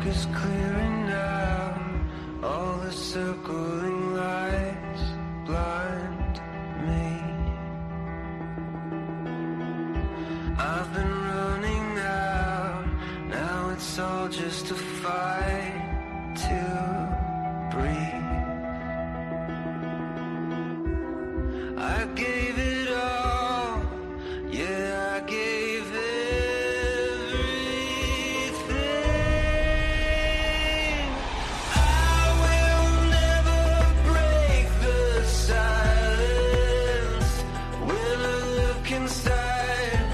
smoke is clearing now, all the circling lights blind me. I've been running out, now it's all just a fight to breathe. I gave it all, yeah, I gave everything. I will never break the silence. When I look inside,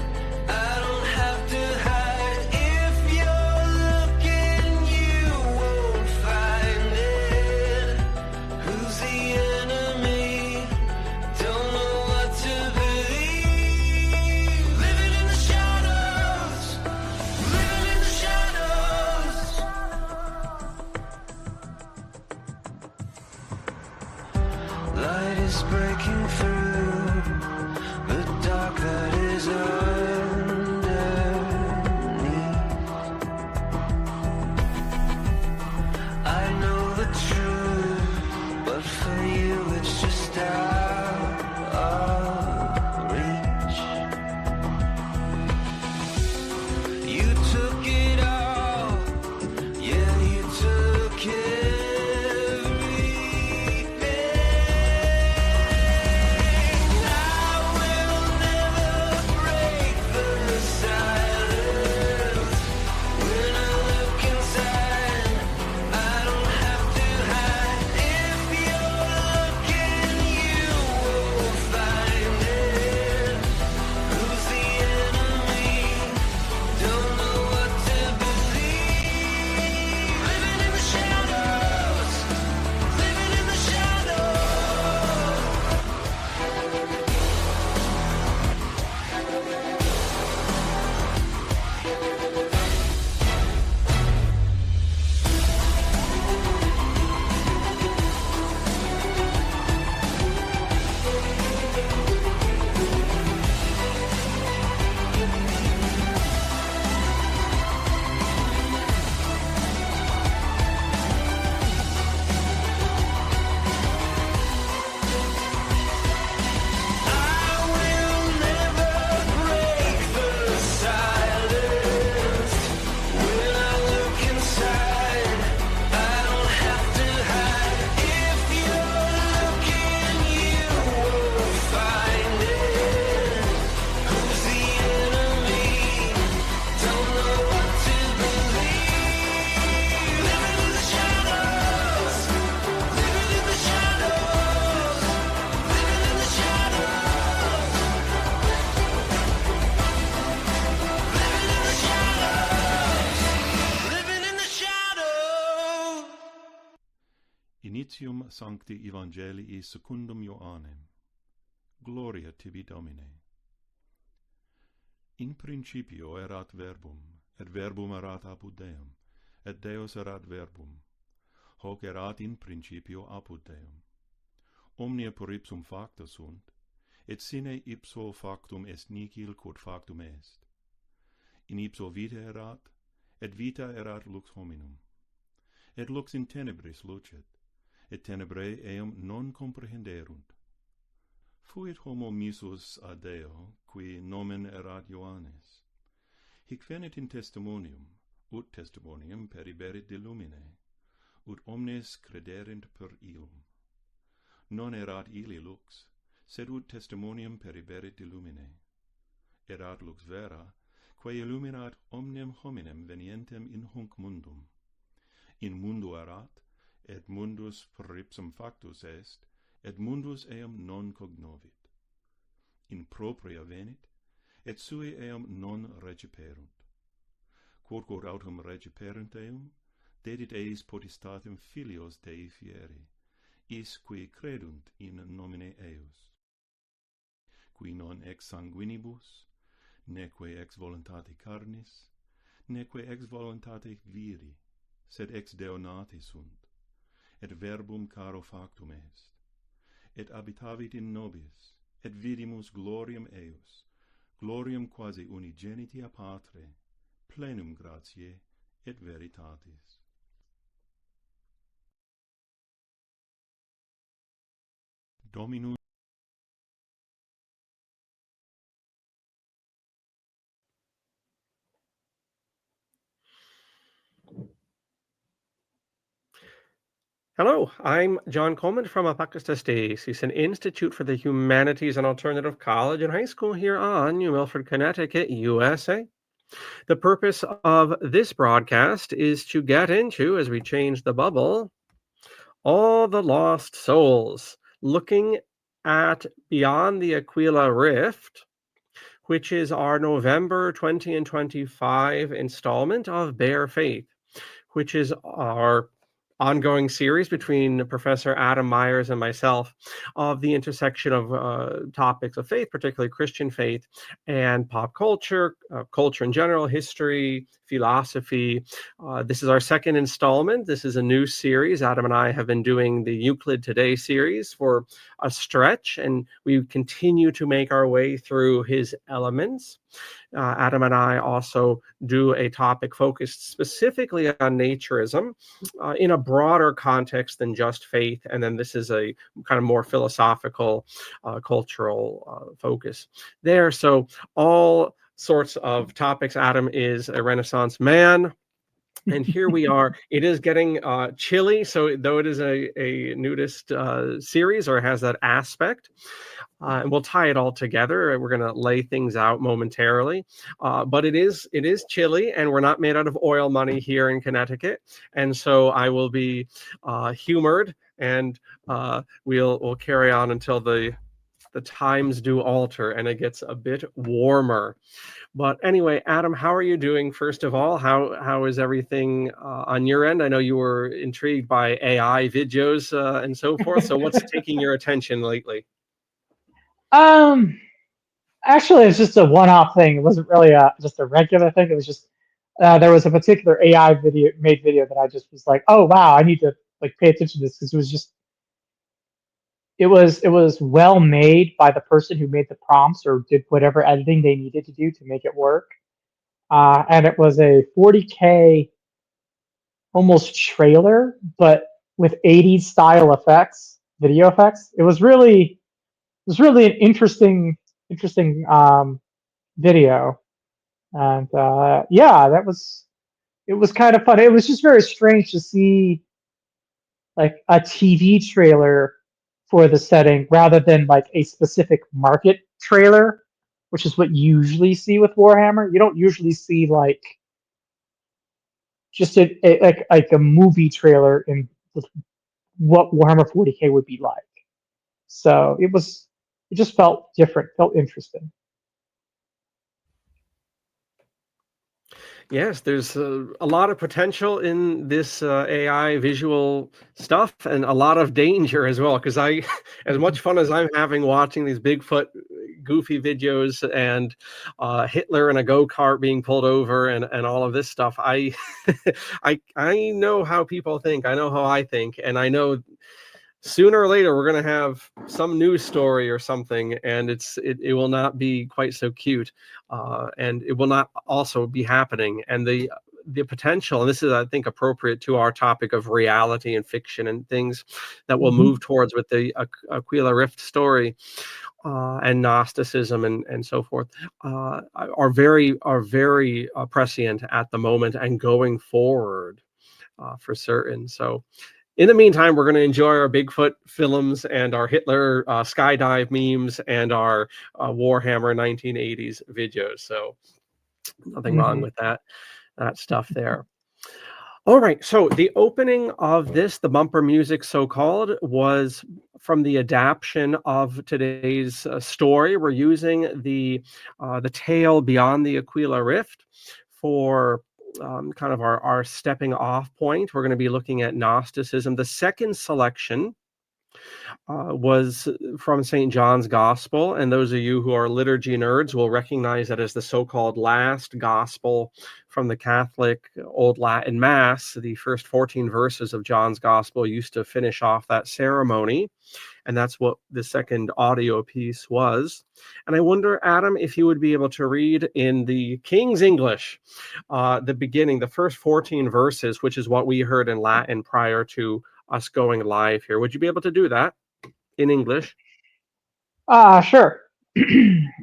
I don't have to hide. If you're looking, you won't find it. Who's the enemy? Don't know what to believe. Living in the shadows, living in the shadows. Light is breaking through the dark that is underneath. I know the truth, but for you it's just out of reach. You took it all, yeah, you took everything. I will never break the silence. When I look inside, I don't have to hide. If you're looking, you will find it. Who's the enemy? Don't know what to believe. Living in the shadows, living in the shadows. I will never break the silence. When I look inside, I don't have to hide. If you're looking, you will find it. Who's the enemy? Don't know what to believe. Living in the shadows, living in the shadows, living in the shadows, living in the shadows, living in the shadows. Initium Sancti Evangelii secundum Ioannem. Gloria tibi Domine. In principio erat verbum, et verbum erat apud Deum, et Deus erat verbum. Hoc erat in principio apud Deum. Omnia per ipsum facta sunt, et sine ipso factum est nihil quod factum est. In ipso vita erat, et vita erat lux hominum. Et lux in tenebris lucet, et tenebrae eum non comprehenderunt. Fuit homo missus a Deo, qui nomen erat Ioannes. Hic venit in testimonium, ut testimonium periberit de lumine, ut omnes crederent per illum. Non erat illi lux, sed ut testimonium periberit de lumine. Erat lux vera, quae illuminat omnem hominem venientem in hunc mundum. In mundo erat, et mundus per ipsum factus est, et mundus eum non cognovit. In propria venit, et sui eum non reciperunt. Quodquod autem reciperunt eum, dedit eis potestatem filios Dei fieri, is qui credunt in nomine eius. Qui non ex sanguinibus, neque ex voluntate carnis, neque ex voluntate viri, sed ex Deo nati sunt, et verbum caro factum est, et habitavit in nobis, et vidimus gloriam eius, gloriam quasi unigeniti a Patre, plenum gratiae et veritatis. Dominus Hello, I'm John Coleman from ApocatastasisInstitute for the Humanities and Alternative College and High School here on New Milford, Connecticut, USA. The purpose of this broadcast is to get into, as we change the bubble, all the lost souls, looking at Beyond the Aquila Rift, which is our November 20 and 25 installment of Bare Faith, which is our ongoing series between Professor Adam Myers and myself of the intersection of topics of faith, particularly Christian faith, and pop culture, culture in general, history, philosophy. This is our second installment. This is a new series. Adam and I have been doing the Euclid Today series for a stretch, and we continue to make our way through his elements. Adam and I also do a topic focused specifically on naturism in a broader context than just faith. And then this is a kind of more philosophical, cultural focus there. So all sorts of topics. Adam is a Renaissance man. And here we are. It is getting chilly. So though it is a nudist series, or has that aspect, and we'll tie it all together. We're going to lay things out momentarily, but it is chilly, and we're not made out of oil money here in Connecticut, and so I will be humored, and we'll carry on until the times do alter and it gets a bit warmer. But anyway, Adam, how are you doing? First of all, how is everything on your end? I know you were intrigued by AI videos and so forth. So what's taking your attention lately? Actually, it's just a one-off thing. It wasn't really just a regular thing. It was just there was a particular AI video that I just was like, oh wow, I need to like pay attention to this, because it was well made by the person who made the prompts or did whatever editing they needed to do to make it work. And it was a 40K almost trailer, but with 80s style effects, video effects. It was really an interesting video, and yeah, it was kind of fun. It was just very strange to see like a TV trailer for the setting rather than like a specific market trailer, which is what you usually see with Warhammer. You don't usually see like just like a movie trailer in what Warhammer 40K would be like. So it just felt different, felt interesting. Yes, there's a lot of potential in this AI visual stuff, and a lot of danger as well. Because as much fun as I'm having watching these Bigfoot goofy videos and Hitler in a go-kart being pulled over and all of this stuff, I know how people think. I know how I think, and I know sooner or later we're going to have some news story or something, and it will not be quite so cute, and it will not also be happening. And the potential, and this is, I think, appropriate to our topic of reality and fiction and things that we'll move towards with the Aquila Rift story, and Gnosticism and so forth, are very prescient at the moment and going forward, for certain. So in the meantime, we're going to enjoy our Bigfoot films and our Hitler skydive memes and our Warhammer 1980s videos. So nothing wrong with that stuff there. All right, so the opening of this, the bumper music so-called, was from the adaptation of today's story. We're using the tale Beyond the Aquila Rift for kind of our stepping off point. We're going to be looking at Gnosticism. The second selection was from St. John's Gospel, and those of you who are liturgy nerds will recognize that as the so-called last gospel from the Catholic Old Latin Mass. The first 14 verses of John's Gospel used to finish off that ceremony, and that's what the second audio piece was. And I wonder, Adam, if you would be able to read in the King's English the beginning, the first 14 verses, which is what we heard in Latin prior to us going live here. Would you be able to do that? in English? Sure.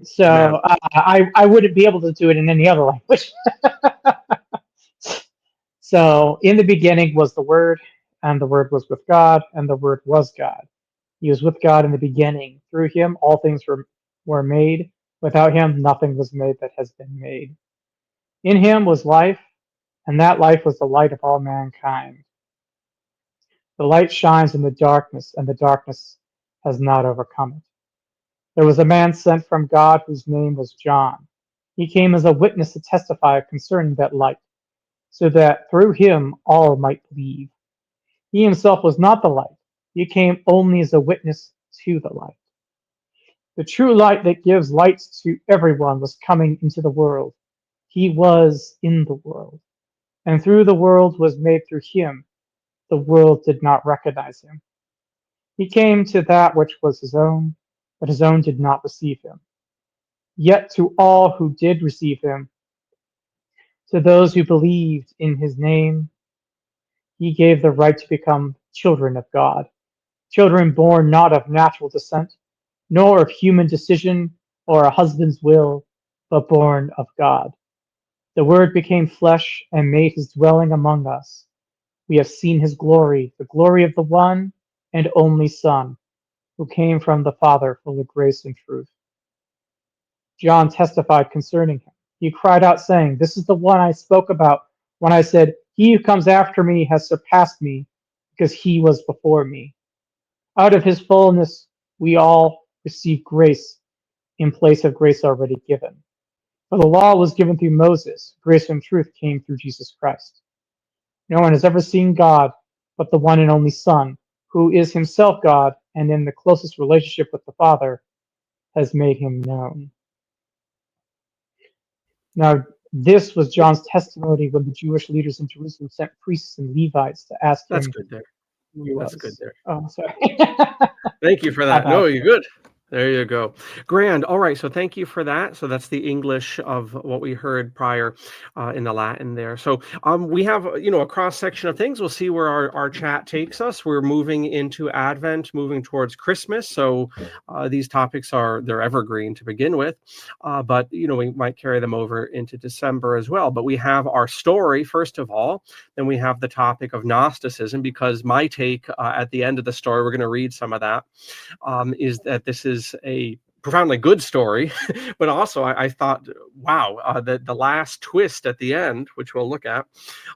So Man. I wouldn't be able to do it in any other language. So in the beginning was the Word, and the Word was with God, and the Word was God. He was with God in the beginning. Through him all things were made. Without him nothing was made that has been made. In him was life, and that life was the light of all mankind. The light shines in the darkness, and the darkness has not overcome it. There was a man sent from God whose name was John. He came as a witness to testify concerning that light, so that through him all might believe. He himself was not the light. He came only as a witness to the light. The true light that gives light to everyone was coming into the world. He was in the world, and through the world was made through him. The world did not recognize him. He came to that which was his own, but his own did not receive him. Yet to all who did receive him, to those who believed in his name, he gave the right to become children of God, children born not of natural descent, nor of human decision or a husband's will, but born of God. The Word became flesh and made his dwelling among us. We have seen his glory, the glory of the one and only Son, who came from the Father, full of grace and truth. John testified concerning him. He cried out, saying, "This is the one I spoke about when I said, 'He who comes after me has surpassed me, because he was before me.' Out of his fullness we all receive grace in place of grace already given. For the law was given through Moses, grace and truth came through Jesus Christ. No one has ever seen God but the one and only Son, who is himself God and in the closest relationship with the Father, has made him known." Now, this was John's testimony when the Jewish leaders in Jerusalem sent priests and Levites to ask That's him good there. who he That's good was. there. Oh, sorry. Thank you for My that. No, bad. you're good. There you go. Grand. All right. So thank you for that. So that's the English of what we heard prior in the Latin there. So we have, a cross section of things. We'll see where our chat takes us. We're moving into Advent, moving towards Christmas. So these topics they're evergreen to begin with. But, we might carry them over into December as well. But we have our story, first of all. Then we have the topic of Gnosticism, because my take at the end of the story, we're going to read some of that, is that this is a profoundly good story, but also I thought, wow, the last twist at the end, which we'll look at,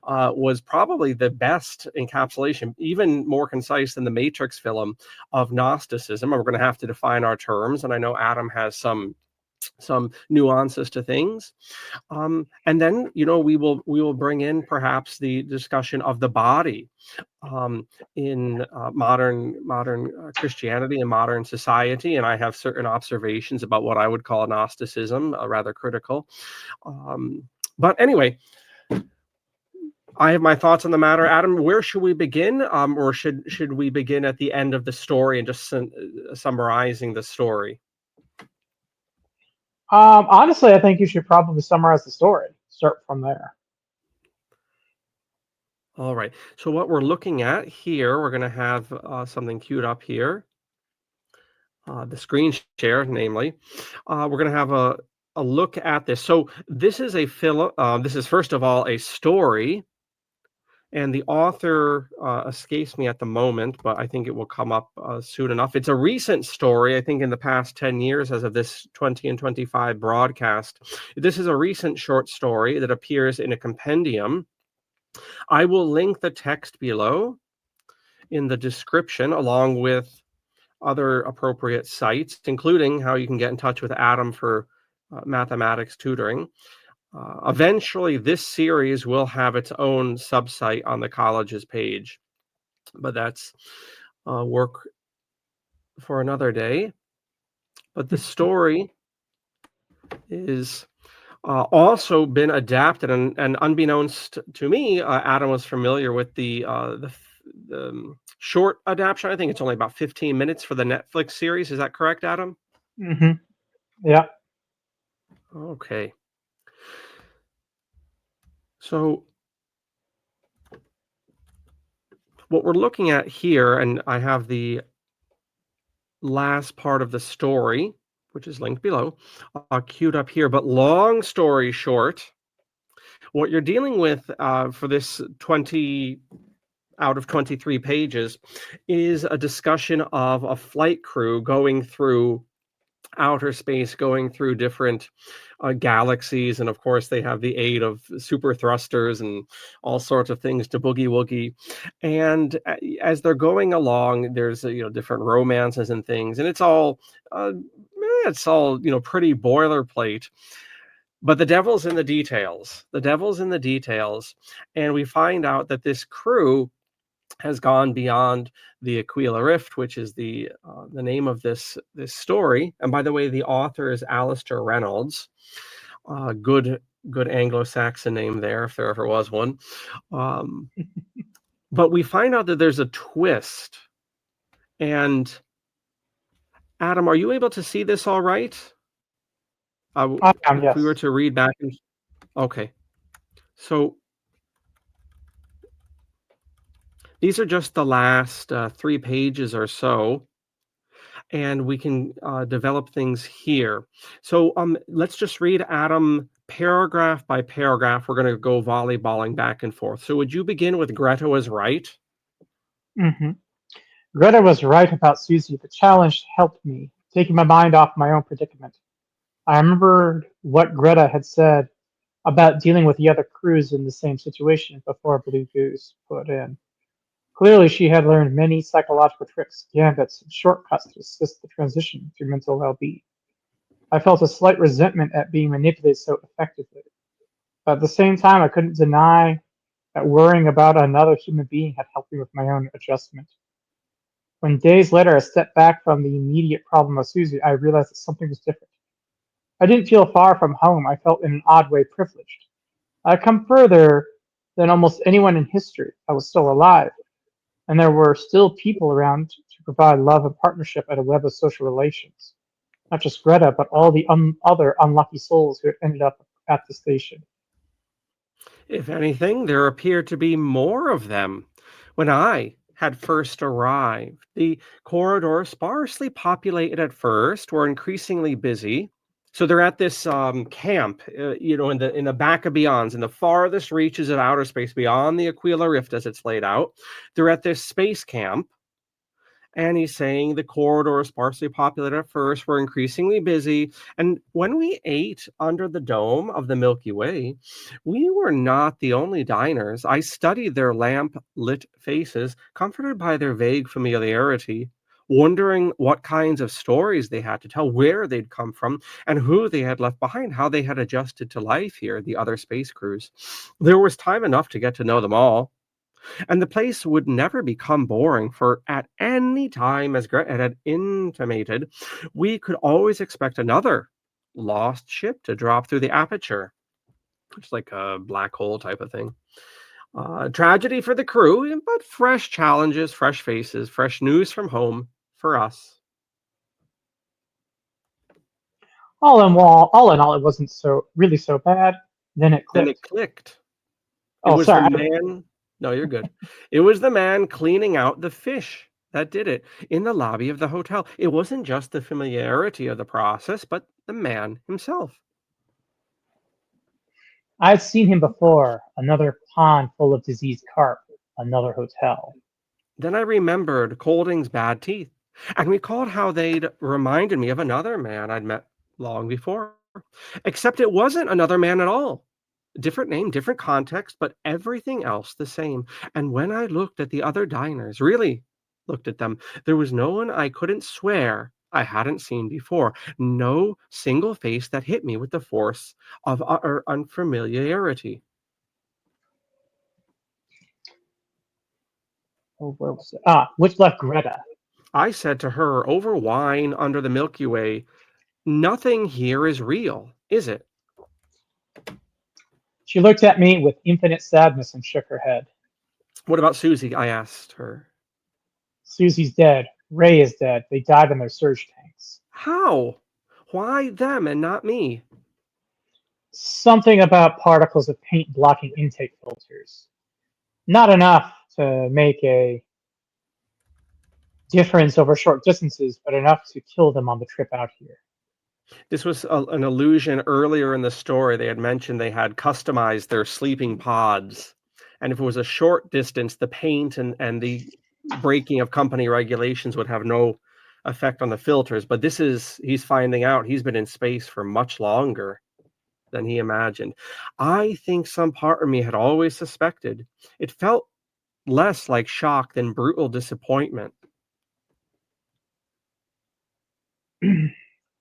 was probably the best encapsulation, even more concise than the Matrix film, of Gnosticism. And we're going to have to define our terms, and I know Adam has some nuances to things, and then we will bring in perhaps the discussion of the body in modern Christianity and modern society. And I have certain observations about what I would call Gnosticism, rather critical. But anyway, I have my thoughts on the matter. Adam, where should we begin? Or should we begin at the end of the story and just summarizing the story? Honestly, I think you should probably summarize the story. Start from there. All right. So what we're looking at here, we're going to have something queued up here. The screen share, namely. We're going to have a look at this. So this is this is, first of all, a story. And the author escapes me at the moment, but I think it will come up soon enough. It's a recent story, I think in the past 10 years as of this 20 and 25 broadcast. This is a recent short story that appears in a compendium. I will link the text below in the description, along with other appropriate sites, including how you can get in touch with Adam for mathematics tutoring. Eventually, this series will have its own subsite on the college's page, but that's work for another day. But the story is also been adapted, and unbeknownst to me, Adam was familiar with the short adaptation. I think it's only about 15 minutes for the Netflix series. Is that correct, Adam? Mm-hmm. Yeah. Okay. So what we're looking at here, and I have the last part of the story, which is linked below, queued up here. But long story short, what you're dealing with for this 20 out of 23 pages is a discussion of a flight crew going through outer space, going through different galaxies, and of course they have the aid of super thrusters and all sorts of things to boogie woogie. And as they're going along, there's different romances and things, and it's all pretty boilerplate. But the devil's in the details. The devil's in the details, and we find out that this crew has gone beyond the Aquila Rift, which is the name of this story. And by the way, the author is Alistair Reynolds. Good Anglo-Saxon name there, if there ever was one. But we find out that there's a twist. And Adam, are you able to see this all right? Yes. If we were to read back, okay. So these are just the last 3 pages or so, and we can develop things here. So let's just read, Adam, paragraph by paragraph. We're going to go volleyballing back and forth. So would you begin with Greta was right? Mm-hmm. Greta was right about Susie. The challenge helped me, taking my mind off my own predicament. I remembered what Greta had said about dealing with the other crews in the same situation before Blue Goose put in. Clearly, she had learned many psychological tricks, gambits, and shortcuts to assist the transition through mental well-being. I felt a slight resentment at being manipulated so effectively. But at the same time, I couldn't deny that worrying about another human being had helped me with my own adjustment. When days later I stepped back from the immediate problem of Susie, I realized that something was different. I didn't feel far from home. I felt in an odd way privileged. I'd come further than almost anyone in history. I was still alive, and there were still people around to provide love and partnership at a web of social relations. Not just Greta, but all the other unlucky souls who had ended up at the station. If anything, there appeared to be more of them. When I had first arrived, the corridors, sparsely populated at first, were increasingly busy. So they're at this camp, in the back of Beyonds, in the farthest reaches of outer space, beyond the Aquila Rift as it's laid out. They're at this space camp, and he's saying the corridors, sparsely populated at first, were increasingly busy. And when we ate under the dome of the Milky Way, we were not the only diners. I studied their lamp-lit faces, comforted by their vague familiarity, wondering what kinds of stories they had to tell, where they'd come from, and who they had left behind, how they had adjusted to life here, the other space crews. There was time enough to get to know them all. And the place would never become boring, for at any time, as Greta had intimated, we could always expect another lost ship to drop through the aperture. It's like a black hole type of thing. Tragedy for the crew, but fresh challenges, fresh faces, fresh news from home for us. All in all, it wasn't so bad. Then it clicked. Then it clicked. Oh, It was sorry. the man. No, you're good. It was the man cleaning out the fish that did it in the lobby of the hotel. It wasn't just the familiarity of the process, but the man himself. I'd seen him before. Another pond full of diseased carp. Another hotel. Then I remembered Colding's bad teeth and recalled how they'd reminded me of another man I'd met long before. Except it wasn't another man at all. Different name, different context, but everything else the same. And when I looked at the other diners, really looked at them, there was no one I couldn't swear I hadn't seen before. No single face that hit me with the force of utter unfamiliarity. Oh, where was it? Which left Greta? I said to her over wine under the Milky Way, "Nothing here is real, is it?" She looked at me with infinite sadness and shook her head. What about Susie? I asked her. Susie's dead. Ray is dead. They died in their surge tanks. How? Why them and not me? Something about particles of paint blocking intake filters. Not enough to make a difference over short distances, but enough to kill them on the trip out here. This was an allusion earlier in the story. They had mentioned they had customized their sleeping pods. And if it was a short distance, the paint and the breaking of company regulations would have no effect on the filters. But he's finding out he's been in space for much longer than he imagined. I think some part of me had always suspected. It felt less like shock than brutal disappointment.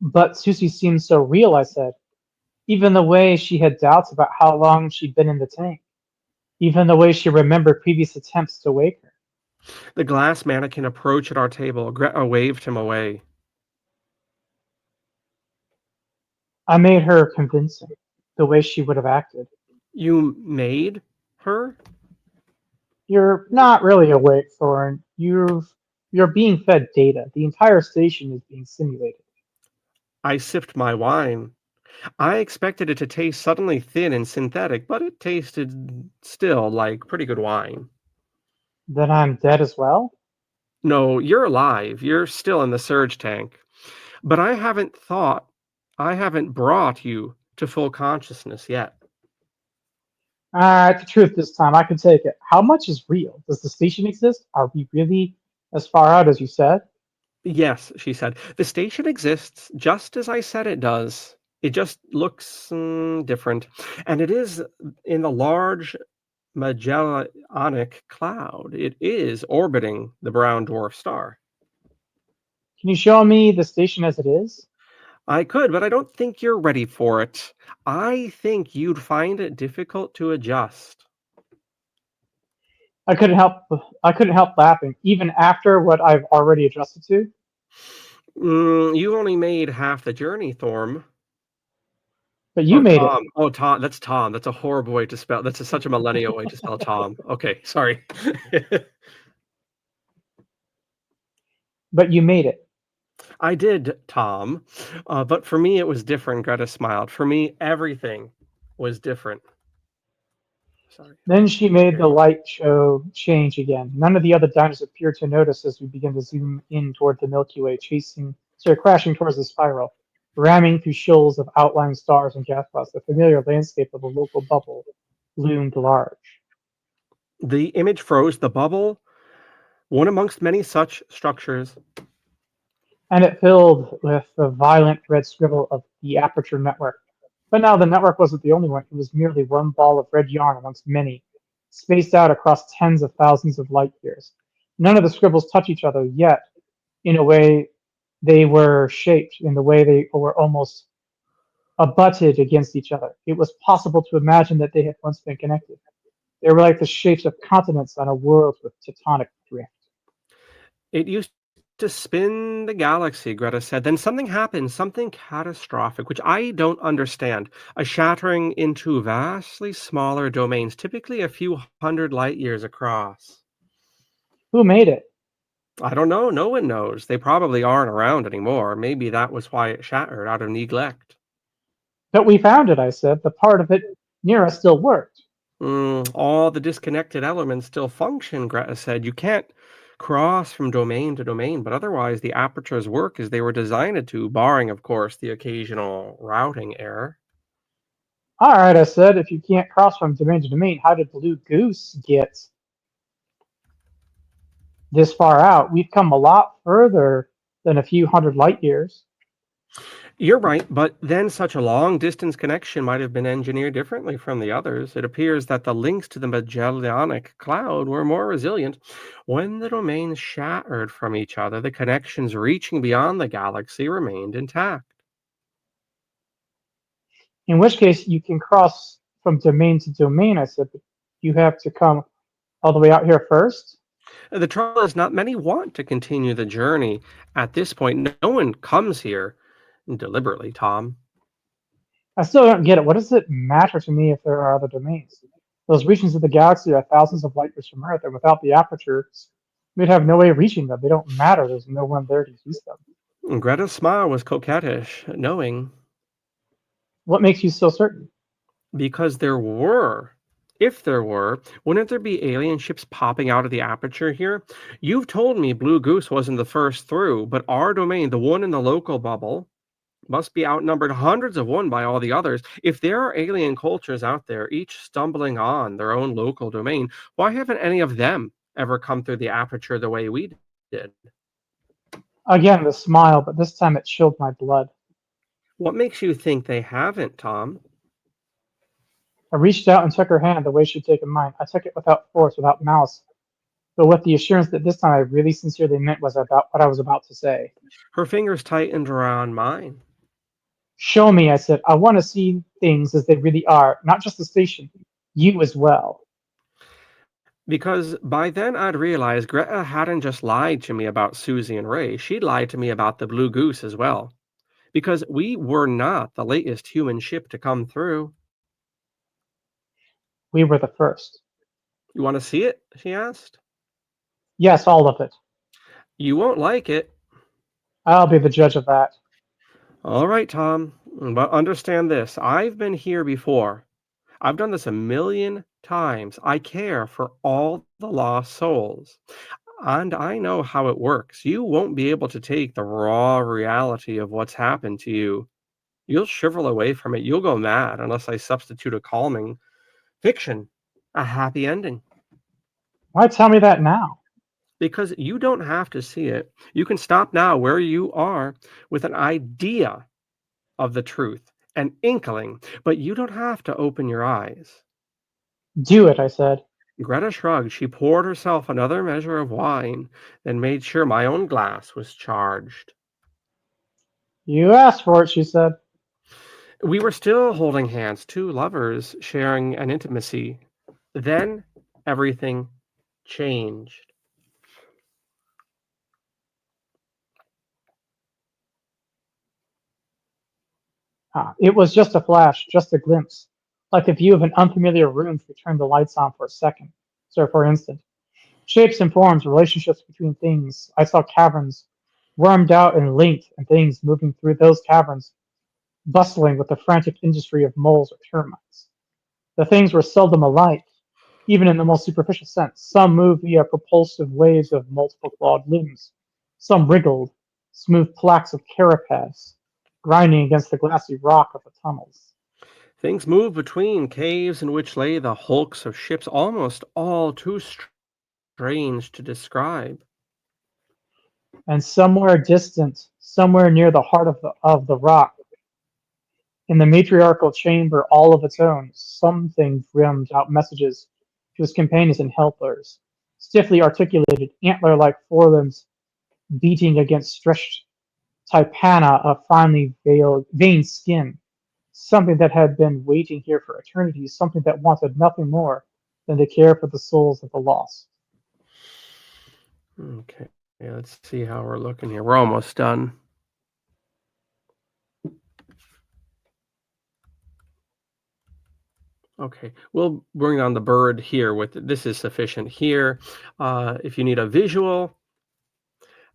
But Susie seemed so real, I said. Even the way she had doubts about how long she'd been in the tank. Even the way she remembered previous attempts to wake her. The glass mannequin approached our table. Greta waved him away. I made her convincing, the way she would have acted. You made her? You're not really awake, Thorin. You're being fed data. The entire station is being simulated. I sipped my wine. I expected it to taste suddenly thin and synthetic, but it tasted still like pretty good wine. Then I'm dead as well? No, you're alive. You're still in the surge tank. But I haven't brought you to full consciousness yet. Alright, the truth this time. I can take it. How much is real? Does the station exist? Are we really as far out as you said? Yes, she said. The station exists just as I said it does. It just looks different. And it is in the large Magellanic Cloud. It is orbiting the brown dwarf star. Can you show me the station as it is? I could, but I don't think you're ready for it. I think you'd find it difficult to adjust. I couldn't help laughing, even after what I've already adjusted to. You only made half the journey, Thorm. But you made Tom. it. Oh, Tom. That's Tom. That's a horrible way to spell. That's such a millennial way to spell Tom. Okay, sorry. But you made it. I did, Tom. But for me, it was different. Greta smiled. For me, everything was different. Sorry. Then she made the light show change again. None of the other diners appeared to notice as we began to zoom in toward the Milky Way, crashing towards the spiral, ramming through shoals of outlying stars and gas clouds. The familiar landscape of the local bubble loomed large. The image froze. The bubble, one amongst many such structures. And it filled with the violent red scribble of the aperture network. But now the network wasn't the only one. It was merely one ball of red yarn amongst many, spaced out across tens of thousands of light years. None of the scribbles touch each other, yet, in a way, they were shaped in the way they were almost abutted against each other. It was possible to imagine that they had once been connected. They were like the shapes of continents on a world with tectonic drift. It used to spin the galaxy, Greta said. Then something happened, something catastrophic, which I don't understand. A shattering into vastly smaller domains, typically a few hundred light years across. Who made it? I don't know. No one knows. They probably aren't around anymore. Maybe that was why it shattered out of neglect. But we found it, I said. The part of it near us still worked. All the disconnected elements still function, Greta said. You can't cross from domain to domain, but otherwise the apertures work as they were designed to, barring, of course, the occasional routing error. All right, I said, if you can't cross from domain to domain, how did Blue Goose get this far out? We've come a lot further than a few hundred light years. You're right, but then such a long-distance connection might have been engineered differently from the others. It appears that the links to the Magellanic Cloud were more resilient. When the domains shattered from each other, the connections reaching beyond the galaxy remained intact. In which case, you can cross from domain to domain, I said, but you have to come all the way out here first? The trouble is, not many want to continue the journey at this point. No one comes here deliberately, Tom. I still don't get it. What does it matter to me if there are other domains? Those regions of the galaxy are thousands of light years from Earth, and without the apertures, we'd have no way of reaching them. They don't matter. There's no one there to use them. Greta's smile was coquettish, knowing. What makes you so certain? Because there were If there were, wouldn't there be alien ships popping out of the aperture here? You've told me Blue Goose wasn't the first through, but our domain, the one in the local bubble, must be outnumbered hundreds of one by all the others. If there are alien cultures out there, each stumbling on their own local domain, why haven't any of them ever come through the aperture the way we did? Again, the smile, but this time it chilled my blood. What makes you think they haven't, Tom? I reached out and took her hand the way she'd taken mine. I took it without force, without malice, but with the assurance that this time I really sincerely meant was about what I was about to say. Her fingers tightened around mine. Show me, I said. I want to see things as they really are, not just the station, you as well. Because by then I'd realized Greta hadn't just lied to me about Susie and Ray, she'd lied to me about the Blue Goose as well. Because we were not the latest human ship to come through. We were the first. You want to see it? She asked. Yes, all of it. You won't like it. I'll be the judge of that. All right, Tom. But understand this. I've been here before. I've done this a million times. I care for all the lost souls. And I know how it works. You won't be able to take the raw reality of what's happened to you. You'll shrivel away from it. You'll go mad unless I substitute a calming fiction, a happy ending. Why tell me that now? Because you don't have to see it. You can stop now where you are with an idea of the truth, an inkling, but you don't have to open your eyes. Do it, I said. Greta shrugged. She poured herself another measure of wine, then made sure my own glass was charged. You asked for it, she said. We were still holding hands, two lovers sharing an intimacy. Then everything changed. It was just a flash, just a glimpse, like the view of an unfamiliar room if you turn the lights on for a second, so for an instant. Shapes and forms, relationships between things. I saw caverns, wormed out and linked, and things moving through those caverns, bustling with the frantic industry of moles or termites. The things were seldom alike, even in the most superficial sense. Some moved via propulsive waves of multiple clawed limbs. Some wriggled, smooth plaques of carapace, grinding against the glassy rock of the tunnels. Things moved between caves in which lay the hulks of ships, almost all too strange to describe. And somewhere distant, somewhere near the heart of the rock, in the matriarchal chamber all of its own, something drummed out messages to his companions and helpers, stiffly articulated, antler-like forelimbs beating against stretched tympana of finely veined skin, something that had been waiting here for eternity, something that wanted nothing more than to care for the souls of the lost. Okay, let's see how we're looking here. We're almost done. Okay, we'll bring on the bird here with this is sufficient here. If you need a visual,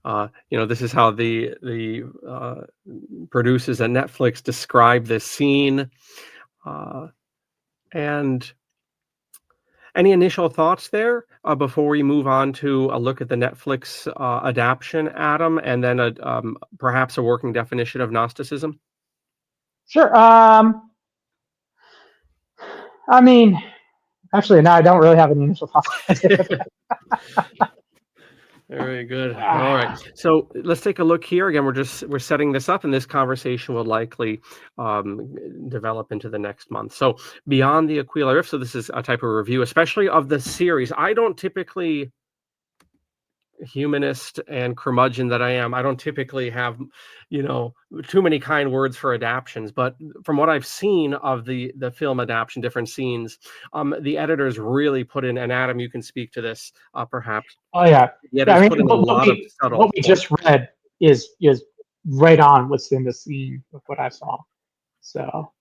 this is how the producers at Netflix describe this scene. And any initial thoughts there before we move on to a look at the Netflix adaptation, Adam, and then perhaps a working definition of Gnosticism? Sure. I mean, actually, no, I don't really have any initial thoughts. Very good. All right. So let's take a look here. Again, we're setting this up, and this conversation will likely develop into the next month. So beyond the Aquila Rift. So this is a type of review, especially of the series. I don't typically, humanist and curmudgeon that I am, I don't typically have, too many kind words for adaptions. But from what I've seen of the film adaptation, different scenes, the editors really put in, and Adam, you can speak to this perhaps. Oh yeah. The editors put in a lot of subtle. What we just read is right on what's in the scene of what I saw. So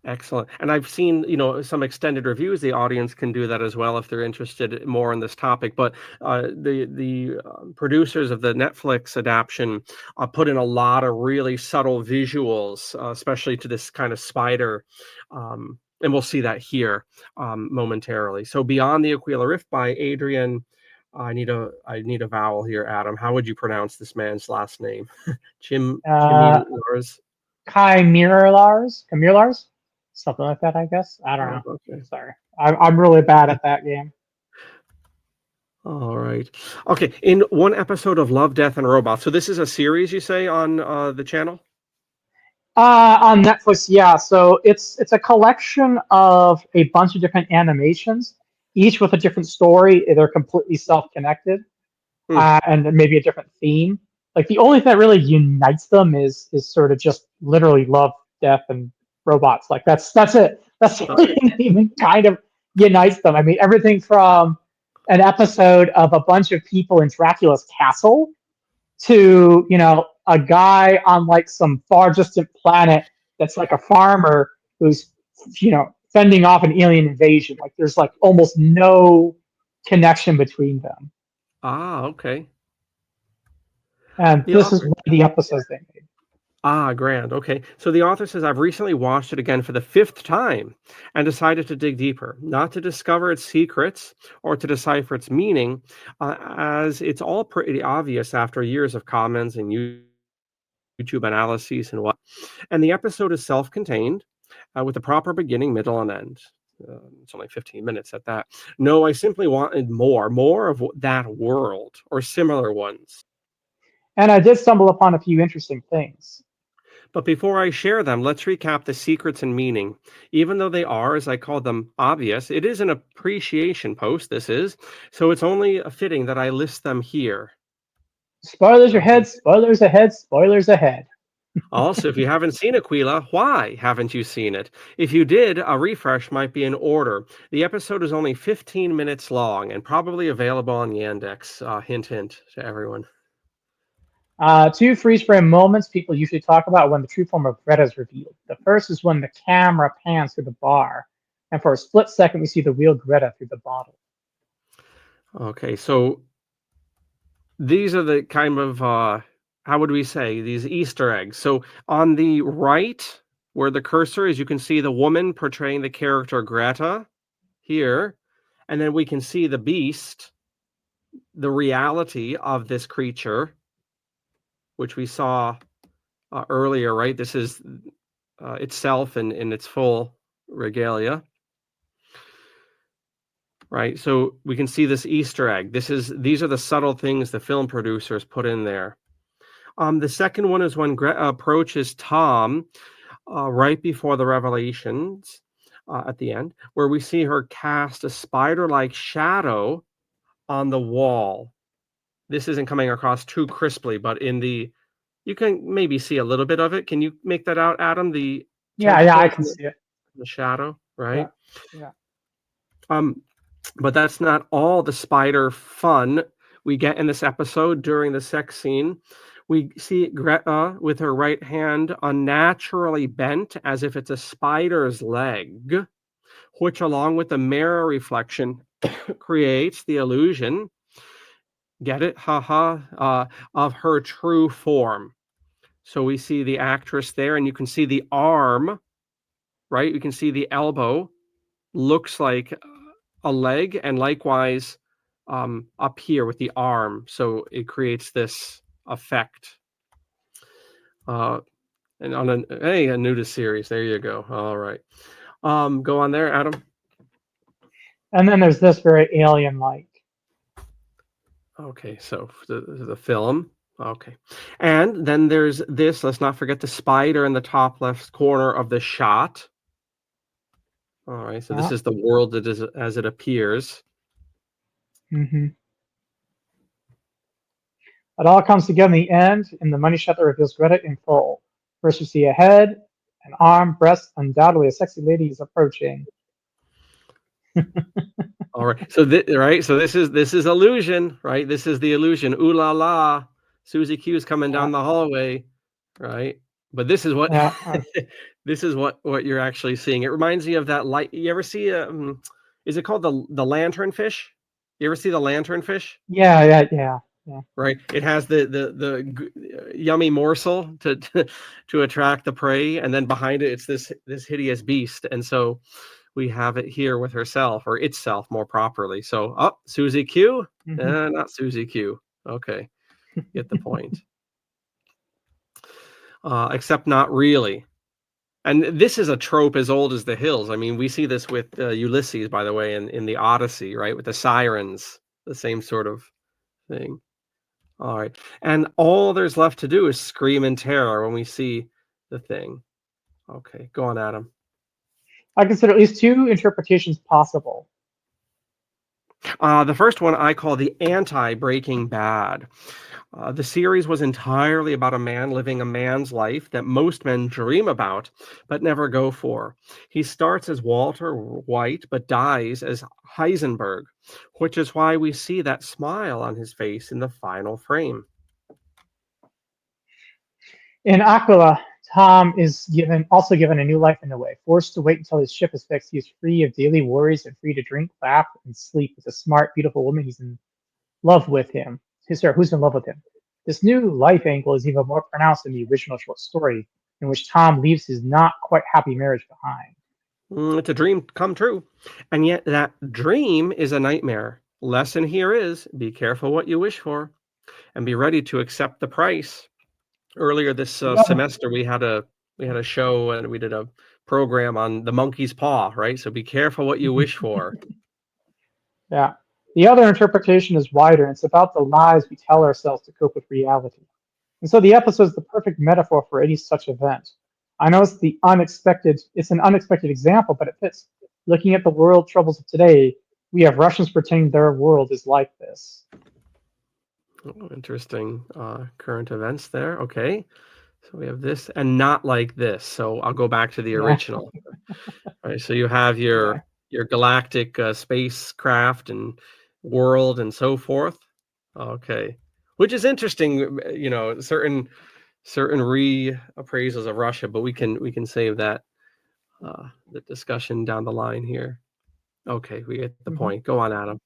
excellent. And I've seen, some extended reviews. The audience can do that as well if they're interested more in this topic. But the producers of the Netflix adaptation put in a lot of really subtle visuals, especially to this kind of spider. and we'll see that here momentarily. So Beyond the Aquila Rift by Adrian. I need a vowel here, Adam. How would you pronounce this man's last name? Chimilars? Chimirlars, something like that, I guess. I don't know. Okay. Sorry, I'm really bad at that game. All right. Okay. In one episode of Love, Death, and Robots. So this is a series, you say, on the channel? On Netflix, yeah. So it's a collection of a bunch of different animations, each with a different story. They're completely self-connected, and maybe a different theme. Like the only thing that really unites them is sort of just literally love, death, and robots. Like that's it. That's the only thing that even kind of unites them. I mean, everything from an episode of a bunch of people in Dracula's castle to, you know, a guy on like some far distant planet that's like a farmer who's, you know, fending off an alien invasion. Like there's like almost no connection between them. Okay. And this is one of the episodes they made. Grand. Okay. So the author says, I've recently watched it again for the 5th time and decided to dig deeper, not to discover its secrets or to decipher its meaning, as it's all pretty obvious after years of comments and YouTube analyses and what. And the episode is self-contained with a proper beginning, middle, and end. It's only 15 minutes at that. No, I simply wanted more of that world or similar ones. And I did stumble upon a few interesting things. But before I share them, let's recap the secrets and meaning. Even though they are, as I call them, obvious, it is an appreciation post, this is, so it's only fitting that I list them here. Spoilers ahead, spoilers ahead, spoilers ahead. Also, if you haven't seen Aquila, why haven't you seen it? If you did, a refresh might be in order. The episode is only 15 minutes long and probably available on Yandex. Hint, hint to everyone. 2 freeze frame moments people usually talk about when the true form of Greta is revealed. The first is when the camera pans through the bar, and for a split second we see the real Greta through the bottle. Okay, so these are the kind of, how would we say, these Easter eggs. So on the right, where the cursor is, you can see the woman portraying the character Greta here, and then we can see the beast, the reality of this creature, which we saw earlier, right? This is itself in its full regalia, right? So we can see this Easter egg. These are the subtle things the film producers put in there. The second one is when Greta approaches Tom right before the revelations at the end, where we see her cast a spider-like shadow on the wall. This isn't coming across too crisply, but you can maybe see a little bit of it. Can you make that out, Adam? Yeah, I can see it. The shadow, right? Yeah. But that's not all the spider fun we get in this episode. During the sex scene, we see Greta with her right hand unnaturally bent as if it's a spider's leg, which along with the mirror reflection creates the illusion, get it, of her true form. So we see the actress there, and you can see the arm, right? You can see the elbow looks like a leg, and likewise up here with the arm. So it creates this effect. And on a nudist series, there you go. All right. Go on there, Adam. And then there's this very alien-like. Okay, so the film. Okay. And then there's this, let's not forget the spider in the top left corner of the shot. All right, so this is the world that is as it appears. Mm-hmm. It all comes together in the end, in the money shot that reveals Greta in full. First we see a head, an arm, breast, undoubtedly a sexy lady is approaching. All right. So this is illusion, right? This is the illusion. Ooh la la. Susie Q is coming down the hallway, right? But this is what this is what you're actually seeing. It reminds me of that light. You ever see is it called the lanternfish? You ever see the lanternfish? Yeah. Yeah. right? It has yummy morsel to attract the prey, and then behind it, it's this hideous beast. And so we have it here with herself, or itself more properly. So, Susie Q, not Susie Q. Okay, get the point. Except not really. And this is a trope as old as the hills. I mean, we see this with Ulysses, by the way, in the Odyssey, right? With the sirens, the same sort of thing. All right. And all there's left to do is scream in terror when we see the thing. Okay, go on, Adam. I consider at least two interpretations possible. The first one I call the anti-Breaking Bad. The series was entirely about a man living a man's life that most men dream about but never go for. He starts as Walter White but dies as Heisenberg, which is why we see that smile on his face in the final frame. In Aquila, Tom is also given a new life in a way. Forced to wait until his ship is fixed, he is free of daily worries and free to drink, laugh, and sleep with a smart, beautiful woman who's in love with him. Who's in love with him. This new life angle is even more pronounced in the original short story, in which Tom leaves his not quite happy marriage behind. It's a dream come true. And yet that dream is a nightmare. Lesson here is be careful what you wish for and be ready to accept the price. Earlier this semester, we had a show and we did a program on the monkey's paw, right? So be careful what you wish for. Yeah. The other interpretation is wider. It's about the lies we tell ourselves to cope with reality. And so the episode is the perfect metaphor for any such event. I know it's an unexpected example, but it fits. Looking at the world troubles of today, we have Russians pretending their world is like this. Oh, interesting current events there. Okay. So we have this and not like this. So I'll go back to the original. Right. So you have your galactic spacecraft and world and so forth. Okay. Which is interesting, certain reappraisals of Russia, but we can save that the discussion down the line here. Okay, we get the point. Go on, Adam.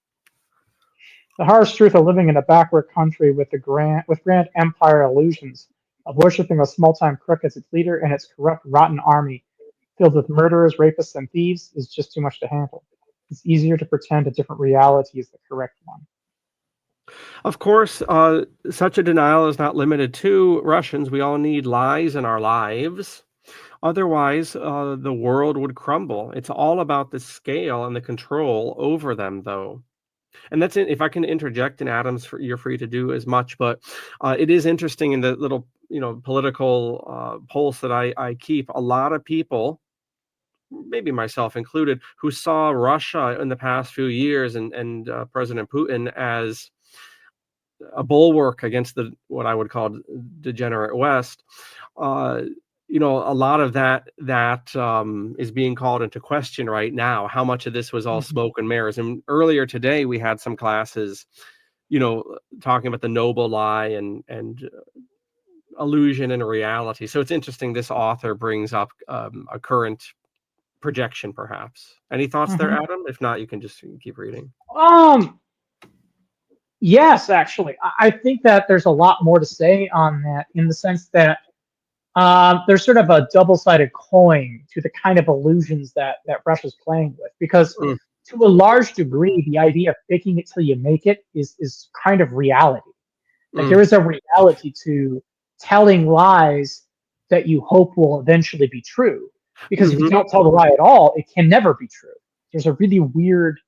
The harsh truth of living in a backward country with grand empire illusions, of worshipping a small-time crook as its leader and its corrupt, rotten army, filled with murderers, rapists, and thieves, is just too much to handle. It's easier to pretend a different reality is the correct one. Of course, such a denial is not limited to Russians. We all need lies in our lives. Otherwise, the world would crumble. It's all about the scale and the control over them, though. And that's it. If I can interject, and Adams, you're free to do as much. But it is interesting in the little, political polls that I keep. A lot of people, maybe myself included, who saw Russia in the past few years and President Putin as a bulwark against what I would call degenerate West. A lot of that is being called into question right now. How much of this was all smoke and mirrors? And earlier today, we had some classes, talking about the noble lie and illusion and reality. So it's interesting. This author brings up a current projection, perhaps. Any thoughts there, Adam? If not, you can just keep reading. Yes, actually, I think that there's a lot more to say on that, in the sense that there's sort of a double-sided coin to the kind of illusions that Russia's playing with, because to a large degree, the idea of faking it till you make it is kind of reality. Like there is a reality to telling lies that you hope will eventually be true, because if you don't tell the lie at all, it can never be true. There's a really weird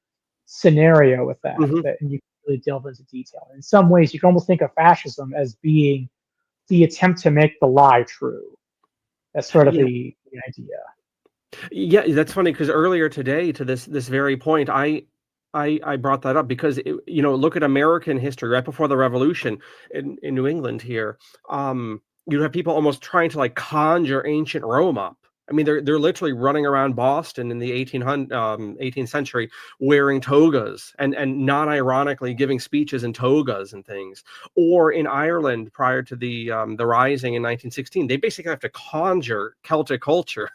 scenario with that, and you can really delve into detail. In some ways, you can almost think of fascism as being the attempt to make the lie true. That's sort of the idea. Yeah, that's funny, because earlier today, to this very point, I brought that up because look at American history right before the Revolution in New England here. You have people almost trying to like conjure ancient Rome up. I mean, they're literally running around Boston in the 18th century wearing togas and not ironically giving speeches in togas and things. Or in Ireland prior to the Rising in 1916, they basically have to conjure Celtic culture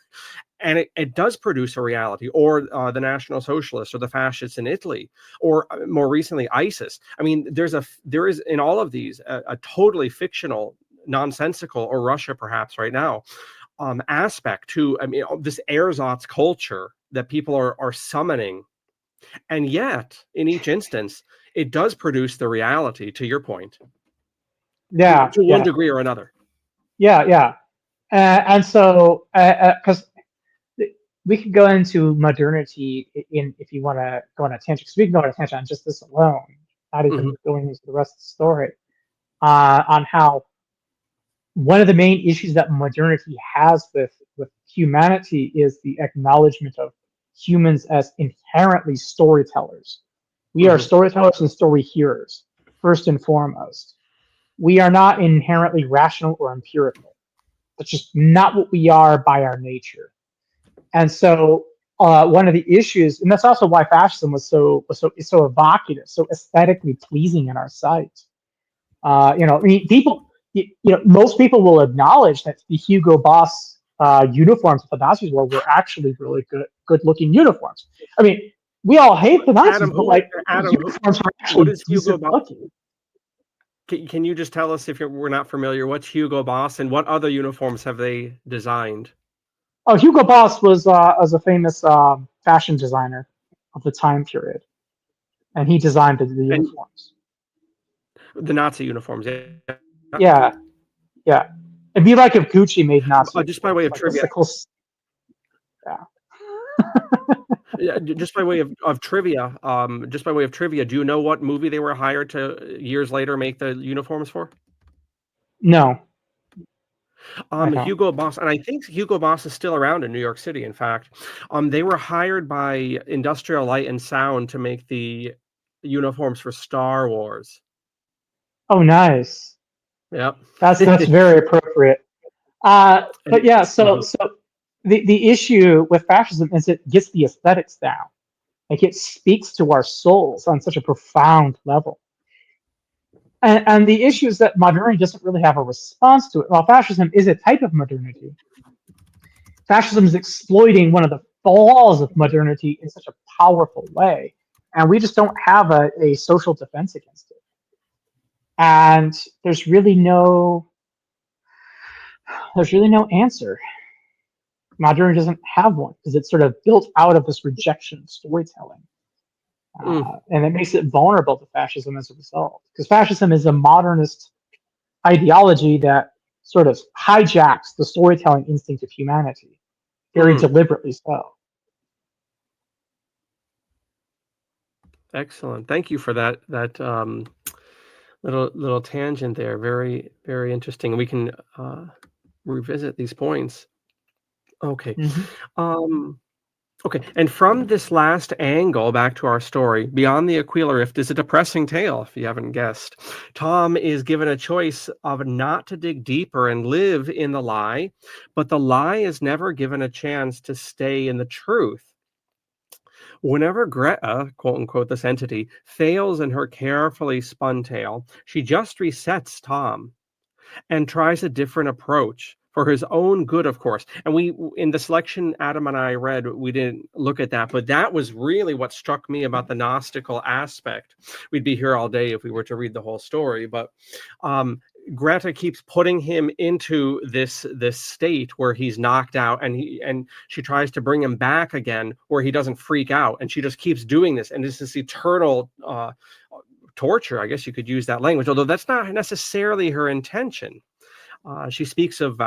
and it does produce a reality, or the National Socialists or the fascists in Italy, or more recently ISIS. I mean, there is in all of these a totally fictional, nonsensical, or Russia perhaps right now, aspect to, I mean, this ersatz culture that people are summoning, and yet in each instance it does produce the reality, to your point, Yeah, to one yeah, degree or another. yeah. And so, because we could go into modernity if you want to go on a tangent, because we can go on a tangent on just this alone, not even Mhm. going into the rest of the story, on how one of the main issues that modernity has with humanity is the acknowledgement of humans as inherently storytellers. We are Mhm. storytellers and story hearers, first and foremost. We are not inherently rational or empirical. That's just not what we are by our nature. And so, one of the issues, and that's also why fascism was so evocative, so aesthetically pleasing in our sight. I mean, most people will acknowledge that the Hugo Boss uniforms that the Nazis wore were actually really good looking uniforms. I mean, we all hate the Nazis, Adam, but like the Adam, uniforms were what actually is Hugo decent Boss? looking. Can you just tell us, if we're not familiar, what's Hugo Boss and what other uniforms have they designed? Oh, Hugo Boss was a famous fashion designer of the time period, and he designed the And uniforms. the Nazi uniforms, yeah. Yeah, yeah. It'd be like if Gucci made Nazi Just by uniforms. way of Like that's trivia, the close. Yeah. yeah, just by way of trivia, do you know what movie they were hired to years later make the uniforms for? No, I don't. Hugo Boss, and I think Hugo Boss is still around in New York City. In fact, they were hired by Industrial Light and Sound to make the uniforms for Star Wars. Oh, nice. Yep. That's very appropriate. But And yeah, so mhm. so the issue with fascism is it gets the aesthetics down. Like it speaks to our souls on such a profound level. And the issue is that modernity doesn't really have a response to it. While fascism is a type of modernity, fascism is exploiting one of the flaws of modernity in such a powerful way. And we just don't have a social defense against it. And there's really no answer. Modernity doesn't have one because it's sort of built out of this rejection of storytelling. Mm. And it makes it vulnerable to fascism as a result. Because fascism is a modernist ideology that sort of hijacks the storytelling instinct of humanity, very Mm. deliberately so. Excellent. Thank you for that little tangent there. Very, very interesting. We can revisit these points. Okay. Mm-hmm. Um, okay. And from this last angle, back to our story, Beyond the Aquila Rift is a depressing tale, if you haven't guessed. Tom is given a choice of not to dig deeper and live in the lie, but the lie is never given a chance to stay in the truth. Whenever Greta, quote unquote, this entity, fails in her carefully spun tale, she just resets Tom and tries a different approach for his own good, of course. And we, in the selection Adam and I read, we didn't look at that, but that was really what struck me about the Gnostical aspect. We'd be here all day if we were to read the whole story, but Greta keeps putting him into this state where he's knocked out, and she tries to bring him back again where he doesn't freak out, and she just keeps doing this, and it's this eternal torture, I guess you could use that language, although that's not necessarily her intention. She speaks of,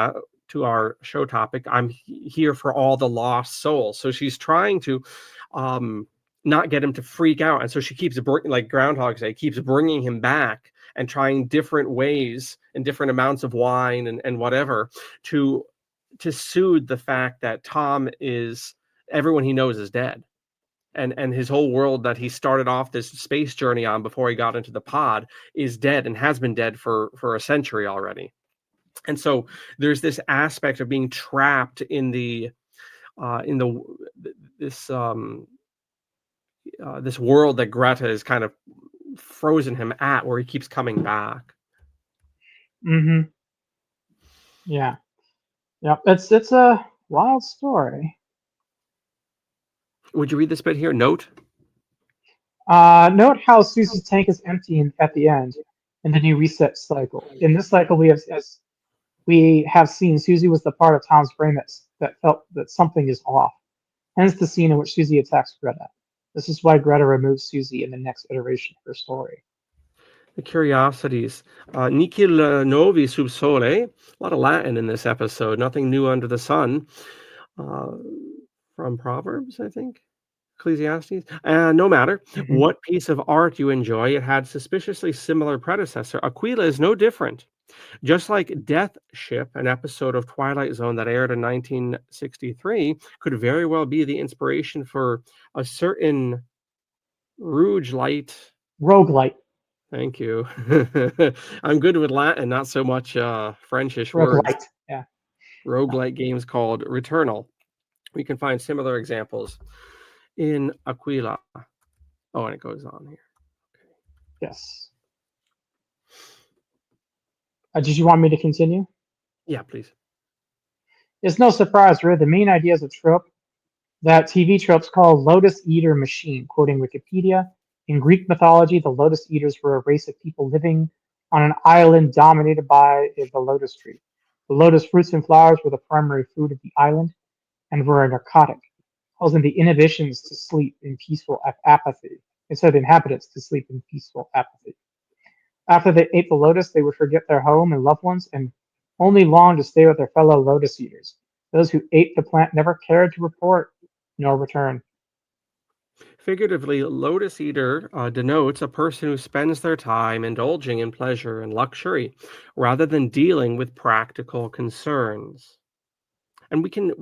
to our show topic, I'm here for all the lost souls. So she's trying to not get him to freak out. And so she keeps, like Groundhog Day, keeps bringing him back and trying different ways and different amounts of wine and whatever to soothe the fact that Tom is, everyone he knows is dead. And his whole world that he started off this space journey on before he got into the pod is dead and has been dead for a century already. And so there's this aspect of being trapped in the this this world that Greta is kind of frozen him at, where he keeps coming back. Mm-hmm. Yeah. Yep. It's a wild story. Would you read this bit here? Note. Note how Susie's tank is empty at the end in the new reset cycle. In this cycle, we have seen Susie was the part of Tom's brain that felt that something is off. Hence the scene in which Susie attacks Greta. This is why Greta removes Susie in the next iteration of her story. The curiosities. Nihil novi sub sole. A lot of Latin in this episode. Nothing new under the sun. From Proverbs, I think. Ecclesiastes. No matter what piece of art you enjoy, it had suspiciously similar predecessor. Aquila is no different. Just like Death Ship, an episode of Twilight Zone that aired in 1963, could very well be the inspiration for a certain roguelite. Thank you. I'm good with Latin, not so much Frenchish words. Roguelite, yeah. Roguelite games called Returnal. We can find similar examples in Aquila. Oh, and it goes on here. Okay. Yes. Did you want me to continue? Yeah, please. It's no surprise, really. The main idea is a trope that TV tropes call Lotus Eater Machine, quoting Wikipedia. In Greek mythology, the Lotus Eaters were a race of people living on an island dominated by the lotus tree. The lotus fruits and flowers were the primary food of the island and were a narcotic, causing the inhibitions to sleep in peaceful apathy, instead of the inhabitants to sleep in peaceful apathy. After they ate the lotus, they would forget their home and loved ones and only long to stay with their fellow lotus eaters. Those who ate the plant never cared to report nor return. Figuratively, lotus eater denotes a person who spends their time indulging in pleasure and luxury rather than dealing with practical concerns. And we can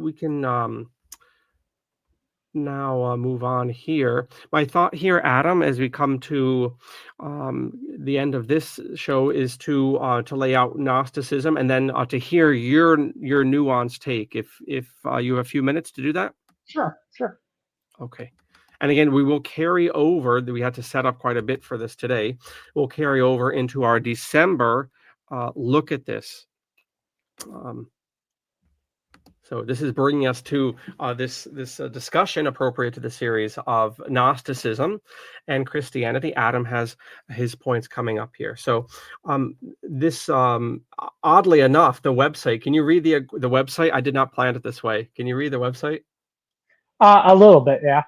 now move on here. My thought here, Adam, as we come to the end of this show, is to lay out Gnosticism and then to hear your nuanced take. If you have a few minutes to do that. Sure. Okay. And again, we will carry over. We had to set up quite a bit for this today. We'll carry over into our December look at this. So this is bringing us to this discussion appropriate to the series of Gnosticism and Christianity. Adam has his points coming up here. So this, oddly enough, the website. Can you read the website? I did not plan it this way. Can you read the website? A little bit, yeah.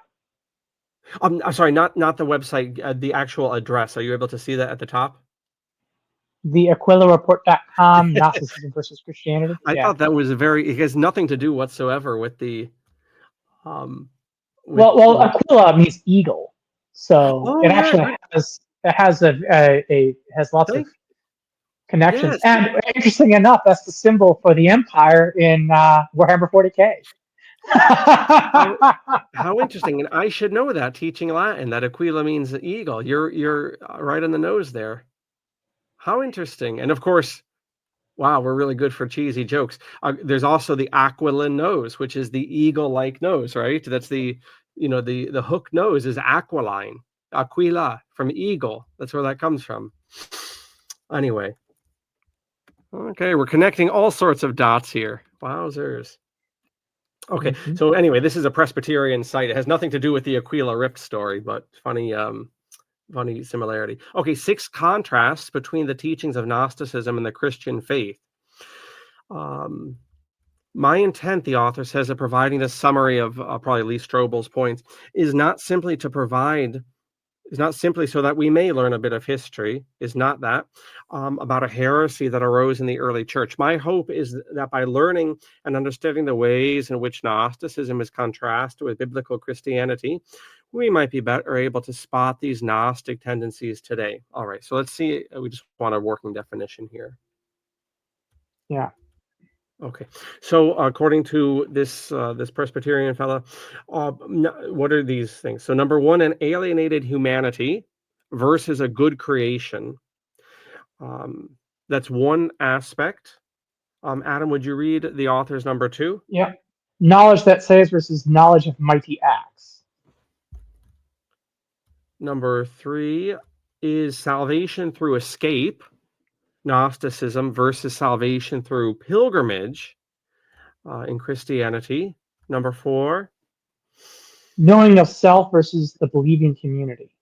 I'm sorry, not the website, the actual address. Are you able to see that at the top? The AquilaReport.com, Gnosticism versus Christianity. I thought that was it has nothing to do whatsoever with the. Aquila means eagle, so it actually has lots of connections. Yes. And interesting enough, that's the symbol for the Empire in Warhammer 40K. How interesting! And I should know that, teaching Latin, that Aquila means eagle. You're right on the nose there. How interesting! And of course, wow, we're really good for cheesy jokes. There's also the Aquilan nose, which is the eagle-like nose, right? That's the hook nose is aquiline, Aquila from eagle. That's where that comes from. Anyway, okay, we're connecting all sorts of dots here. Wowzers. Okay, so anyway, this is a Presbyterian site. It has nothing to do with the Aquila Rift story, but funny similarity. Okay, 6 contrasts between the teachings of Gnosticism and the Christian faith. My intent, the author says, of providing a summary of probably Lee Strobel's points is not simply so that we may learn a bit of history, is not that, about a heresy that arose in the early church. My hope is that by learning and understanding the ways in which Gnosticism is contrasted with biblical Christianity, we might be better able to spot these Gnostic tendencies today. All right, so let's see. We just want a working definition here. Yeah. Okay, so according to this Presbyterian fella, what are these things? So number 1, an alienated humanity versus a good creation. That's one aspect. Adam, would you read the author's number 2? Yeah. Knowledge that saves versus knowledge of mighty acts. Number 3 is salvation through escape. Gnosticism versus salvation through pilgrimage in Christianity. Number 4. knowing of self versus the believing community.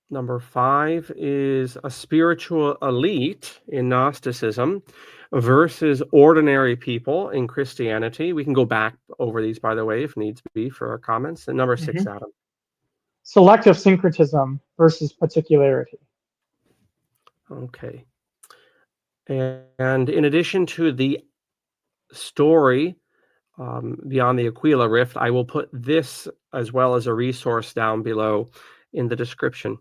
Number 5 is a spiritual elite in Gnosticism versus ordinary people in Christianity. We can go back over these, by the way, if needs be, for our comments. And number 6, Mhm. Adam. Selective syncretism versus particularity. Okay. And in addition to the story beyond the Aquila rift, I will put this as well as a resource down below in the description.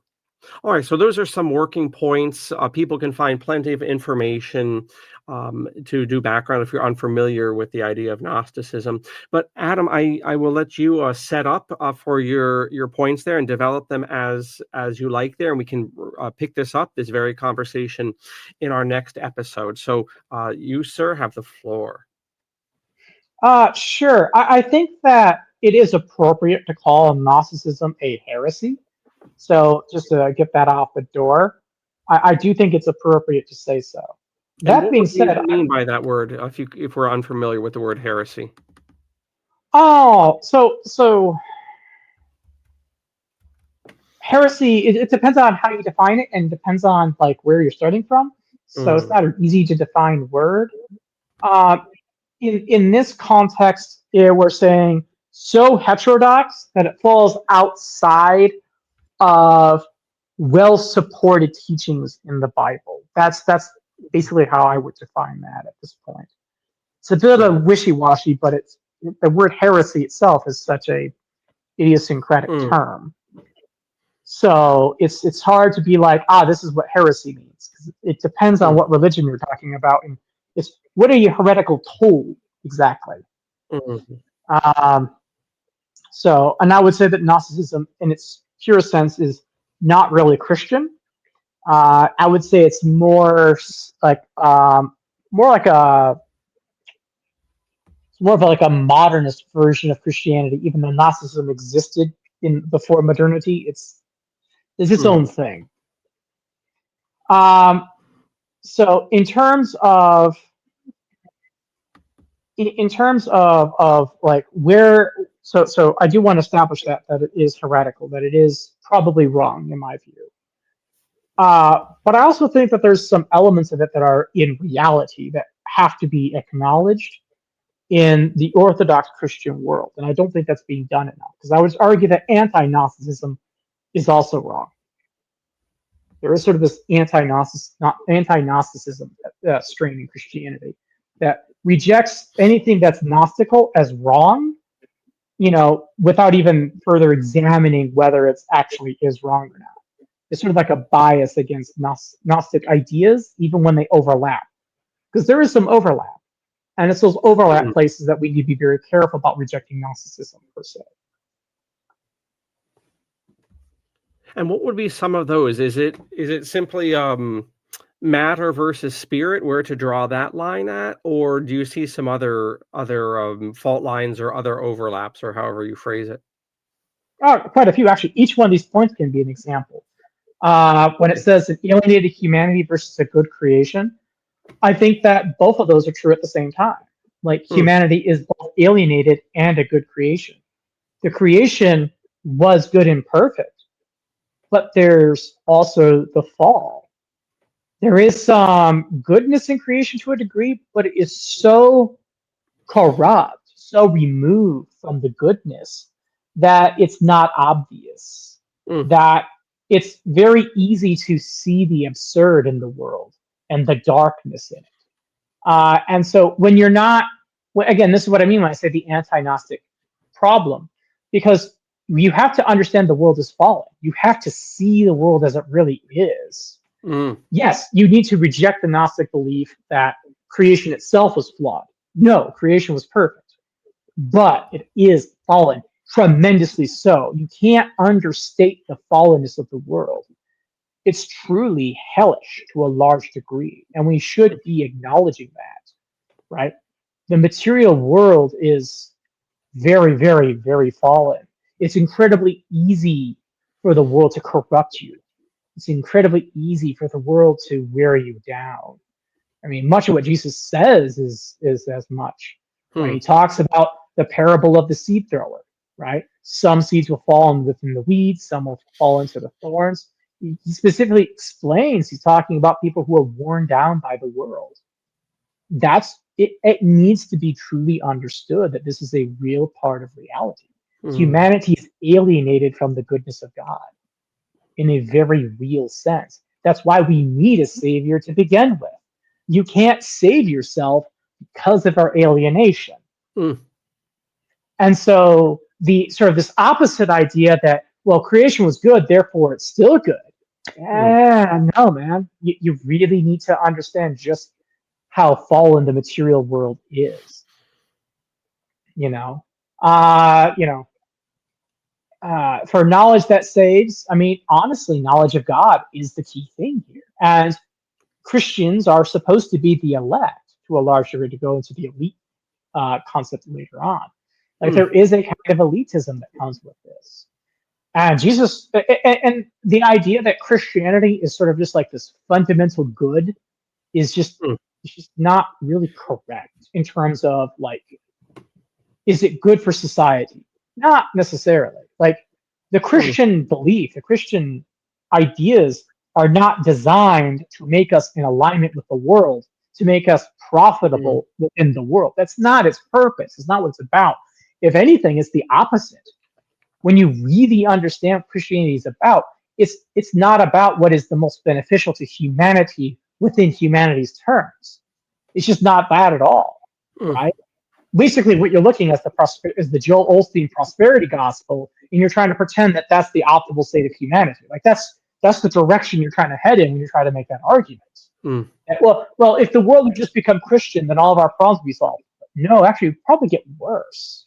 All right, so those are some working points. People can find plenty of information to do background if you're unfamiliar with the idea of Gnosticism. But Adam, I will let you set up for your points there and develop them as you like there, and we can pick this up, this very conversation, in our next episode. So you, sir, have the floor. Sure. I think that it is appropriate to call Gnosticism a heresy. So just to get that off the door, I do think it's appropriate to say so. And That what being would you said, mean by that word, if we're unfamiliar with the word heresy? so heresy, it depends on how you define it and depends on like where you're starting from. So it's not an easy to define word. In this context, we're saying so heterodox that it falls outside of well-supported teachings in the Bible. That's basically how I would define that at this point. It's a bit of wishy-washy, but it's the word heresy itself is such a idiosyncratic term. So it's hard to be like, this is what heresy means. 'Cause it depends on what religion you're talking about, and it's what are you heretical told exactly. So, and I would say that Gnosticism, in its pure sense, is not really Christian. I would say it's more like more of like a modernist version of Christianity. Even though Gnosticism existed before modernity, it's its own thing. So in terms of like where, so I do want to establish that it is heretical, that it is probably wrong in my view. But I also think that there's some elements of it that are in reality that have to be acknowledged in the Orthodox Christian world, and I don't think that's being done enough, because I would argue that anti-Gnosticism is also wrong. There is sort of this anti-Gnosticism strain in Christianity that rejects anything that's Gnostical as wrong, without even further examining whether it actually is wrong or not. It's sort of like a bias against Gnostic ideas, even when they overlap, because there is some overlap. And it's those overlap places that we need to be very careful about rejecting Gnosticism, per se. And what would be some of those? Is it simply matter versus spirit, where to draw that line at, or do you see some other fault lines or other overlaps, or however you phrase it? Quite a few, actually. Each one of these points can be an example. When it says an alienated humanity versus a good creation, I think that both of those are true at the same time. Like humanity is both alienated and a good creation. The creation was good and perfect, but there's also the fall. There is some goodness in creation to a degree, but it is so corrupt, so removed from the goodness that it's not obvious. That it's very easy to see the absurd in the world and the darkness in it. And so when you're not, again, this is what I mean when I say the anti-Gnostic problem, because you have to understand the world is fallen. You have to see the world as it really is. Yes, you need to reject the Gnostic belief that creation itself was flawed. No, creation was perfect, but it is fallen, tremendously so. You can't understate the fallenness of the world. It's truly hellish to a large degree, and we should be acknowledging that, right? The material world is very, very, very fallen. It's incredibly easy for the world to corrupt you. It's incredibly easy for the world to wear you down. I mean, much of what Jesus says is as much. When he talks about the parable of the seed thrower, right? some seeds will fall within the weeds, some will fall into the thorns. He specifically explains he's talking about people who are worn down by the world. It needs to be truly understood that this is a real part of reality. Humanity is alienated from the goodness of God in a very real sense. That's why we need a savior to begin with. You can't save yourself because of our alienation. And so the sort of this opposite idea that, well, creation was good, therefore it's still good. No, man. You really need to understand just how fallen the material world is. For knowledge that saves, I mean, honestly, knowledge of God is the key thing here. And Christians are supposed to be the elect to a large degree, to go into the elite concept later on. Like there is a kind of elitism that comes with this. And Jesus, and the idea that Christianity is sort of just like this fundamental good is just, it's just not really correct in terms of like, is it good for society? Not necessarily. Like the Christian belief, the Christian ideas are not designed to make us in alignment with the world, to make us profitable within the world. That's not its purpose. It's not what it's about. If anything, it's the opposite. When you really understand what Christianity is about, it's not about what is the most beneficial to humanity within humanity's terms. It's just not that at all, right? Basically, what you're looking at is the Joel Osteen prosperity gospel, and you're trying to pretend that that's the optimal state of humanity. Like that's the direction you're trying to head in when you're trying to make that argument. Well, if the world would just become Christian, then all of our problems would be solved. No, actually, it would probably get worse,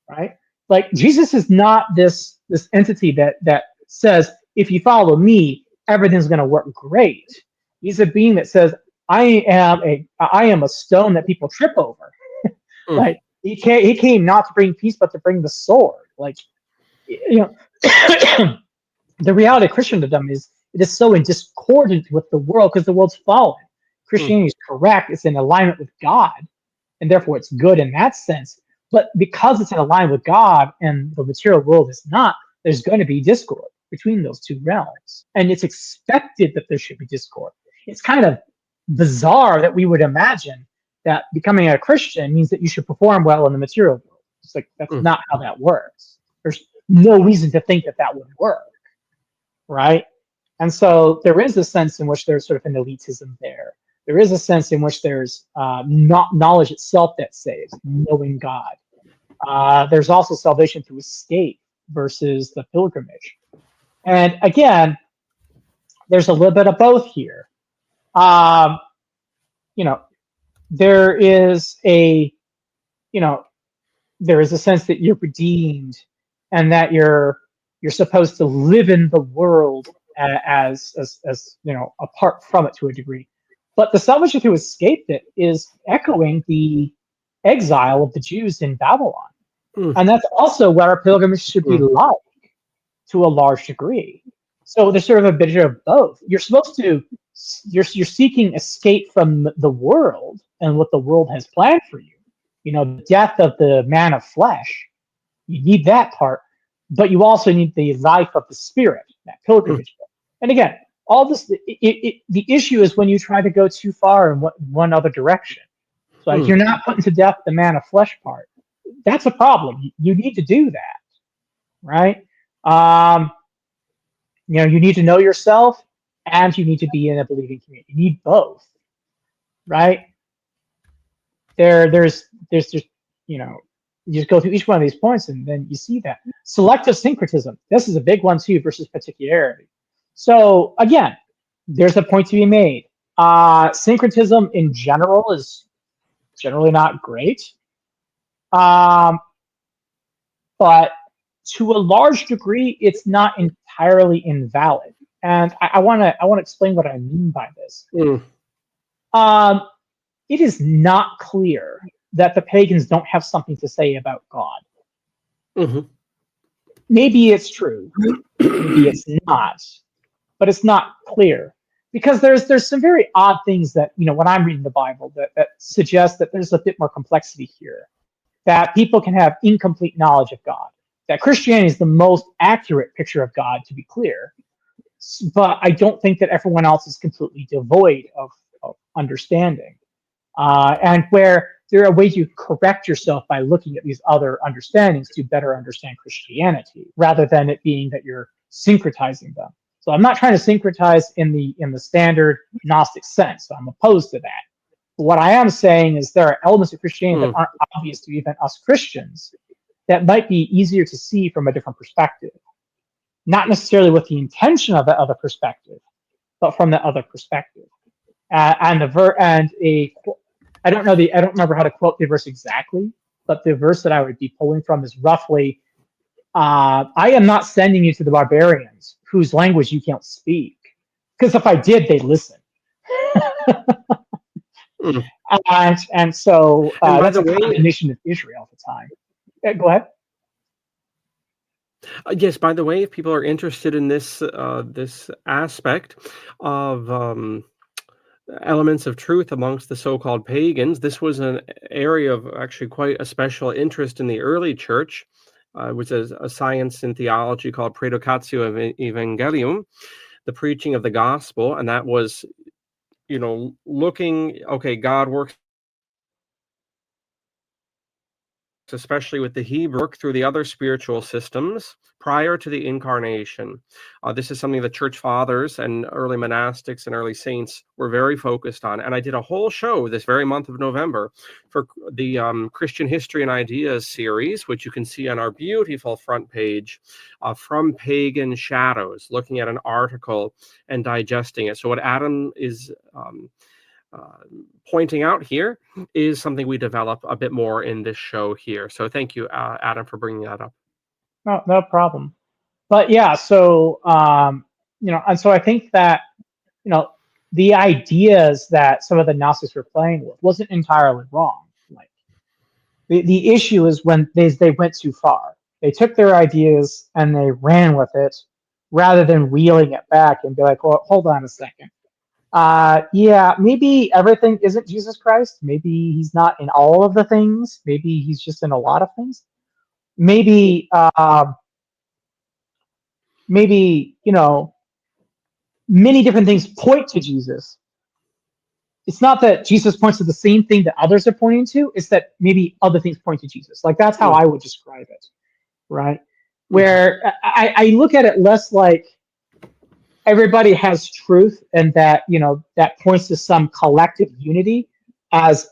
right? Like Jesus is not this entity that says, if you follow me, everything's going to work great. He's a being that says, I am a stone that people trip over. Like he came not to bring peace, but to bring the sword. Like, the reality of Christendom is it is so in discordant with the world because the world's fallen. Christianity is correct; it's in alignment with God, and therefore it's good in that sense. But because it's in alignment with God and the material world is not, there's going to be discord between those two realms, and it's expected that there should be discord. It's kind of bizarre that we would imagine that becoming a Christian means that you should perform well in the material world. It's like that's not how that works. There's no reason to think that would work, right? And so there is a sense in which there's sort of an elitism there. There is a sense in which there's not knowledge itself that saves, knowing God. There's also salvation through escape versus the pilgrimage. And again, there's a little bit of both here. There is a sense that you're redeemed and that you're supposed to live in the world as apart from it to a degree. But the salvation through escape it is echoing the exile of the Jews in Babylon. And that's also what our pilgrimage should be like to a large degree. So there's sort of a bit of both. You're supposed to, you're seeking escape from the world and what the world has planned for you. The death of the man of flesh. You need that part, but you also need the life of the spirit, that pilgrimage. And again, all this, the issue is when you try to go too far in one other direction. So if you're not putting to death the man of flesh part, that's a problem. You need to do that, right? You need to know yourself and you need to be in a believing community. You need both, right? There's just, you just go through each one of these points and then you see that. Selective syncretism. This is a big one too versus particularity. So again, there's a point to be made. Syncretism in general is generally not great. But to a large degree, it's not entirely invalid. And I want to explain what I mean by this. It is not clear that the pagans don't have something to say about God. Maybe it's true, maybe it's not, but it's not clear because there's some very odd things that when I'm reading the Bible that suggest that there's a bit more complexity here, that people can have incomplete knowledge of God. that Christianity is the most accurate picture of God, to be clear. But I don't think that everyone else is completely devoid of understanding. And where there are ways you correct yourself by looking at these other understandings to better understand Christianity, rather than it being that you're syncretizing them. So I'm not trying to syncretize in the standard Gnostic sense. So I'm opposed to that. But what I am saying is there are elements of Christianity that aren't obvious to even us Christians that might be easier to see from a different perspective. Not necessarily with the intention of the other perspective, but from the other perspective. I don't remember how to quote the verse exactly, but the verse that I would be pulling from is roughly, I am not sending you to the barbarians whose language you can't speak, because if I did, they'd listen. And so And by that's the a way, condemnation of Israel at the time. Go ahead. Yes, by the way, if people are interested in this this aspect of elements of truth amongst the so-called pagans, this was an area of actually quite a special interest in the early church, which is a science in theology called Predicatio Evangelium, the preaching of the gospel, and that was, looking, okay, God works especially with the Hebrew, work through the other spiritual systems prior to the incarnation. This is something the church fathers and early monastics and early saints were very focused on. And I did a whole show this very month of November for the Christian History and Ideas series, which you can see on our beautiful front page, From Pagan Shadows, looking at an article and digesting it. So what Adam is pointing out here is something we develop a bit more in this show here. So thank you, Adam, for bringing that up. No problem. But yeah, so and so I think that the ideas that some of the Gnostics were playing with wasn't entirely wrong. Like the issue is when they went too far. They took their ideas and they ran with it, rather than wheeling it back and be like, well, hold on a second. Yeah, maybe everything isn't Jesus Christ. Maybe he's not in all of the things. Maybe he's just in a lot of things. Maybe many different things point to Jesus. It's not that Jesus points to the same thing that others are pointing to. It's that maybe other things point to Jesus. Like that's how I would describe it, right? Where I look at it less like everybody has truth, and that that points to some collective unity, as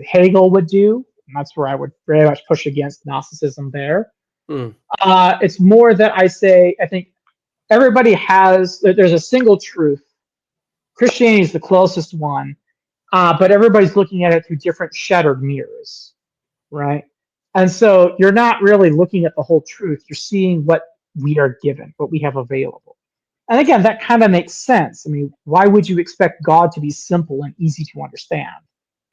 Hegel would do. And that's where I would very much push against Gnosticism there. It's more that I think everybody there's a single truth. Christianity is the closest one, but everybody's looking at it through different shattered mirrors, right? And so you're not really looking at the whole truth. You're seeing what we are given, what we have available. And again, that kind of makes sense. I mean, why would you expect God to be simple and easy to understand?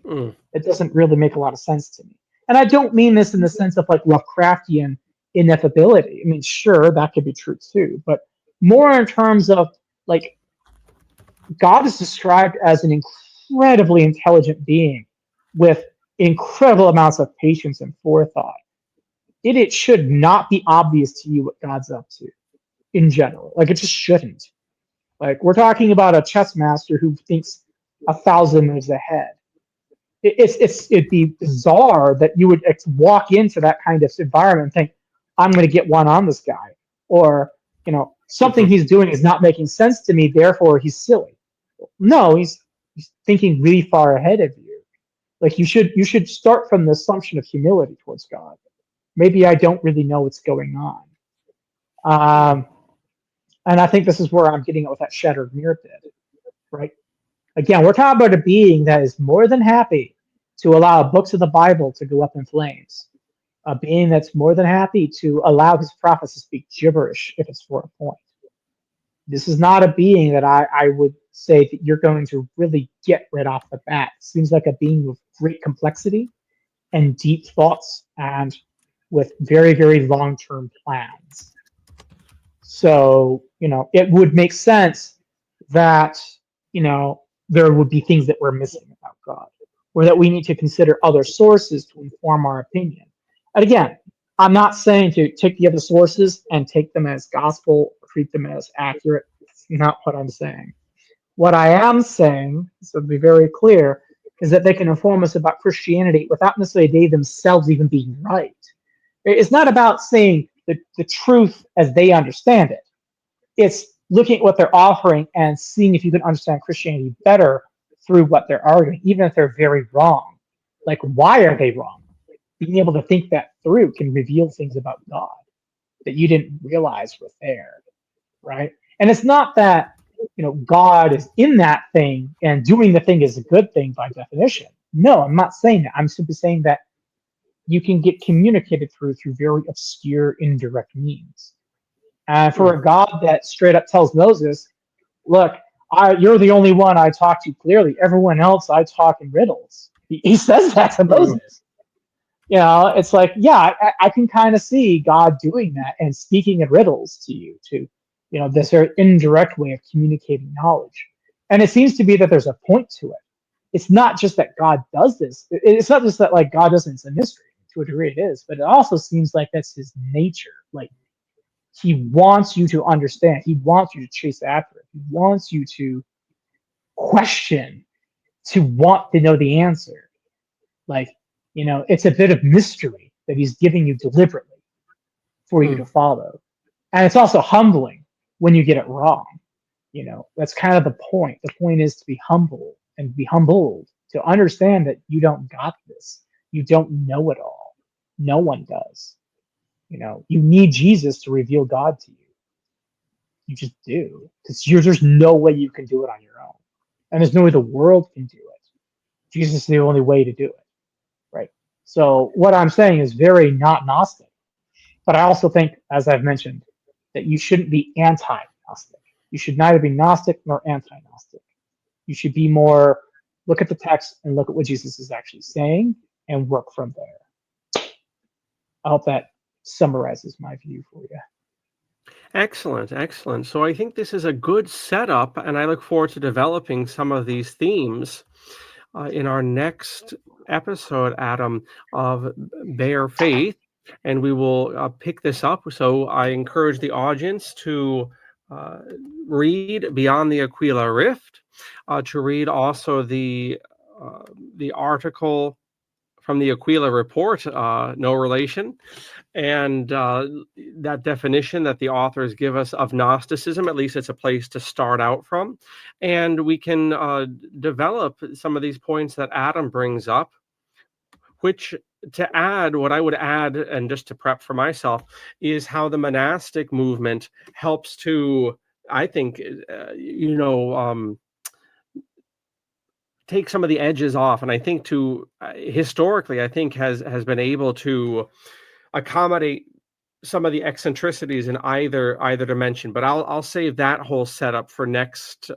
It doesn't really make a lot of sense to me. And I don't mean this in the sense of like Lovecraftian ineffability. I mean, sure, that could be true too, but more in terms of like God is described as an incredibly intelligent being with incredible amounts of patience and forethought. It should not be obvious to you what God's up to in general. Like, it just shouldn't. Like, we're talking about a chess master who thinks 1,000 moves ahead. It'd be bizarre that you would walk into that kind of environment and think, I'm going to get one on this guy. Or, something he's doing is not making sense to me, therefore he's silly. No, he's thinking really far ahead of you. Like, you should start from the assumption of humility towards God. Maybe I don't really know what's going on. And I think this is where I'm getting at with that shattered mirror bit, right? Again, we're talking about a being that is more than happy to allow books of the Bible to go up in flames. A being that's more than happy to allow his prophets to speak gibberish if it's for a point. This is not a being that I would say that you're going to really get right off the bat. It seems like a being with great complexity and deep thoughts and with very, very long-term plans. So, it would make sense that, there would be things that we're missing about God, or that we need to consider other sources to inform our opinion. And again, I'm not saying to take the other sources and take them as gospel, or treat them as accurate. That's not what I'm saying. What I am saying, so to be very clear, is that they can inform us about Christianity without necessarily they themselves even being right. It's not about saying the truth as they understand it. It's looking at what they're offering and seeing if you can understand Christianity better through what they're arguing, even if they're very wrong. Like, why are they wrong? Being able to think that through can reveal things about God that you didn't realize were there, right? And it's not that, God is in that thing and doing the thing is a good thing by definition. No, I'm not saying that. I'm simply saying that you can get communicated through very obscure, indirect means. And for a God that straight up tells Moses, look, you're the only one I talk to clearly. Everyone else I talk in riddles. He says that to Moses. It's like, yeah, I can kind of see God doing that and speaking in riddles to you, to, this very indirect way of communicating knowledge. And it seems to be that there's a point to it. It's not just that God does this. It's not just that, like, God doesn't. It's a mystery. To a degree it is, but it also seems like that's his nature. Like, he wants you to understand. He wants you to chase after it. He wants you to question, to want to know the answer. Like, it's a bit of mystery that he's giving you deliberately for you to follow. And it's also humbling when you get it wrong. That's kind of the point. The point is to be humble and be humbled, to understand that you don't got this. You don't know it all. No one does. You need Jesus to reveal God to you. You just do. Because there's no way you can do it on your own. And there's no way the world can do it. Jesus is the only way to do it. Right? So what I'm saying is very not Gnostic. But I also think, as I've mentioned, that you shouldn't be anti-Gnostic. You should neither be Gnostic nor anti-Gnostic. You should be more, look at the text and look at what Jesus is actually saying and work from there. I hope that summarizes my view for you. Excellent, excellent. So I think this is a good setup, and I look forward to developing some of these themes in our next episode, Adam, of Bare Faith, and we will pick this up. So I encourage the audience to read Beyond the Aquila Rift, to read also the article from the Aquila Report, No Relation, and that definition that the authors give us of Gnosticism. At least it's a place to start out from. And we can develop some of these points that Adam brings up, which, to add, what I would add, and just to prep for myself, is how the monastic movement helps to, I think, take some of the edges off, and I think historically, I think has been able to accommodate some of the eccentricities in either dimension. But I'll save that whole setup for next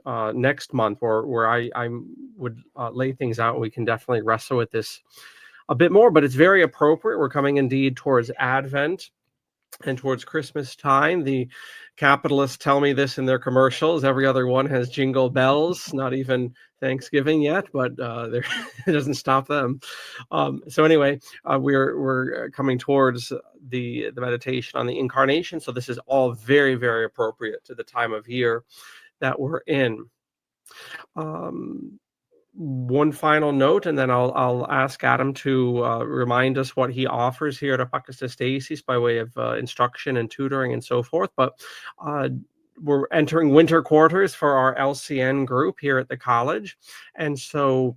month, where I would lay things out. We can definitely wrestle with this a bit more, but it's very appropriate. We're coming indeed towards Advent and towards Christmas time. The capitalists tell me this in their commercials. Every other one has jingle bells, not even Thanksgiving yet, but it doesn't stop them. So anyway, we're coming towards the meditation on the incarnation. So this is all very, very appropriate to the time of year that we're in. One final note, and then I'll ask Adam to remind us what he offers here at Apocatastasis by way of instruction and tutoring and so forth. But we're entering winter quarters for our LCN group here at the college. And so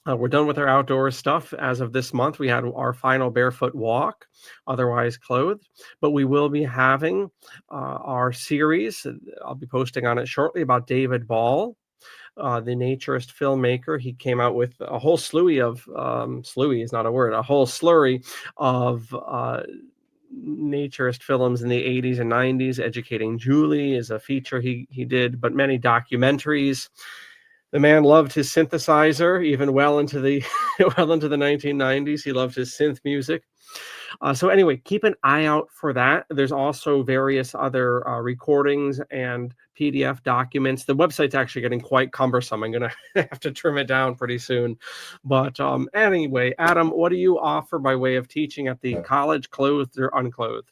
we're done with our outdoor stuff as of this month. We had our final barefoot walk, otherwise clothed. But we will be having our series, I'll be posting on it shortly, about David Ball, the naturist filmmaker. He came out with a whole slurry of naturist films in the 80s and 90s. Educating Julie is a feature he did, but many documentaries. The man loved his synthesizer, even well into the 1990s. He loved his synth music. So anyway, keep an eye out for that. There's also various other recordings and PDF documents. The website's actually getting quite cumbersome. I'm going to have to trim it down pretty soon. But anyway, Adam, what do you offer by way of teaching at the college, clothed or unclothed?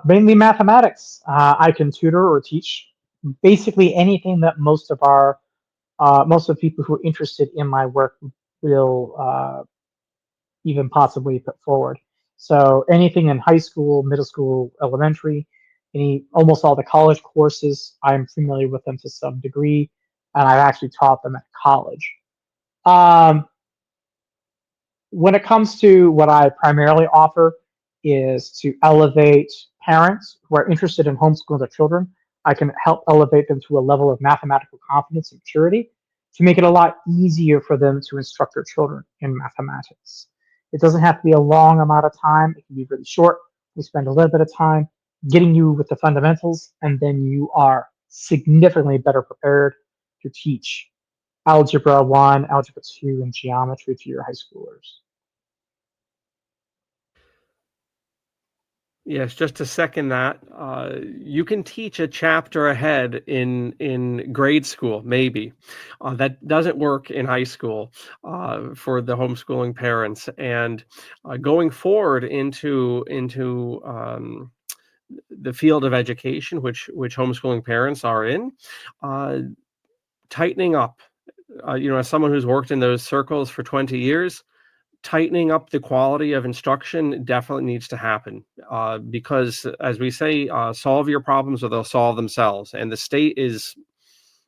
Mainly mathematics. I can tutor or teach basically anything that most of the people who are interested in my work will even possibly put forward. So anything in high school, middle school, elementary, almost all the college courses, I'm familiar with them to some degree, and I've actually taught them at college. When it comes to what I primarily offer is to elevate parents who are interested in homeschooling their children. I can help elevate them to a level of mathematical confidence and maturity to make it a lot easier for them to instruct their children in mathematics. It doesn't have to be a long amount of time. It can be really short. We spend a little bit of time getting you with the fundamentals, and then you are significantly better prepared to teach Algebra 1, Algebra 2, and geometry to your high schoolers. Yes, just to second that, you can teach a chapter ahead in grade school, maybe. That doesn't work in high school for the homeschooling parents. And going forward into the field of education, which homeschooling parents are in, tightening up. As someone who's worked in those circles for 20 years, tightening up the quality of instruction definitely needs to happen because, as we say, solve your problems or they'll solve themselves. And the state is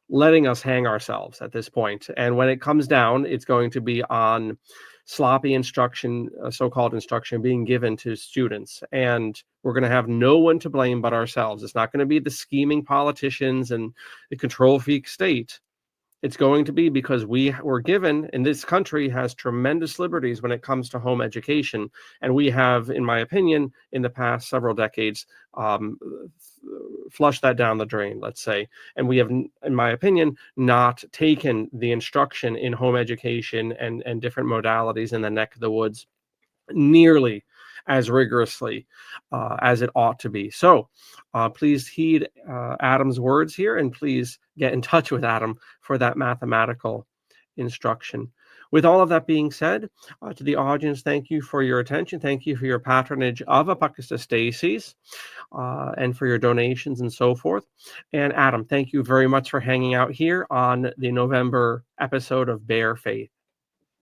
letting us hang ourselves at this point. And when it comes down, it's going to be on sloppy instruction, so-called instruction being given to students. And we're going to have no one to blame but ourselves. It's not going to be the scheming politicians and the control freak state. It's going to be because we were given, and this country has tremendous liberties when it comes to home education. And we have, in my opinion, in the past several decades, flushed that down the drain, let's say. And we have, in my opinion, not taken the instruction in home education and different modalities in the neck of the woods nearly as rigorously as it ought to be. So please heed Adam's words here, and please get in touch with Adam for that mathematical instruction. With all of that being said, to the audience, thank you for your attention. Thank you for your patronage of Apocatastasis and for your donations and so forth. And Adam, thank you very much for hanging out here on the November episode of Bare Faith.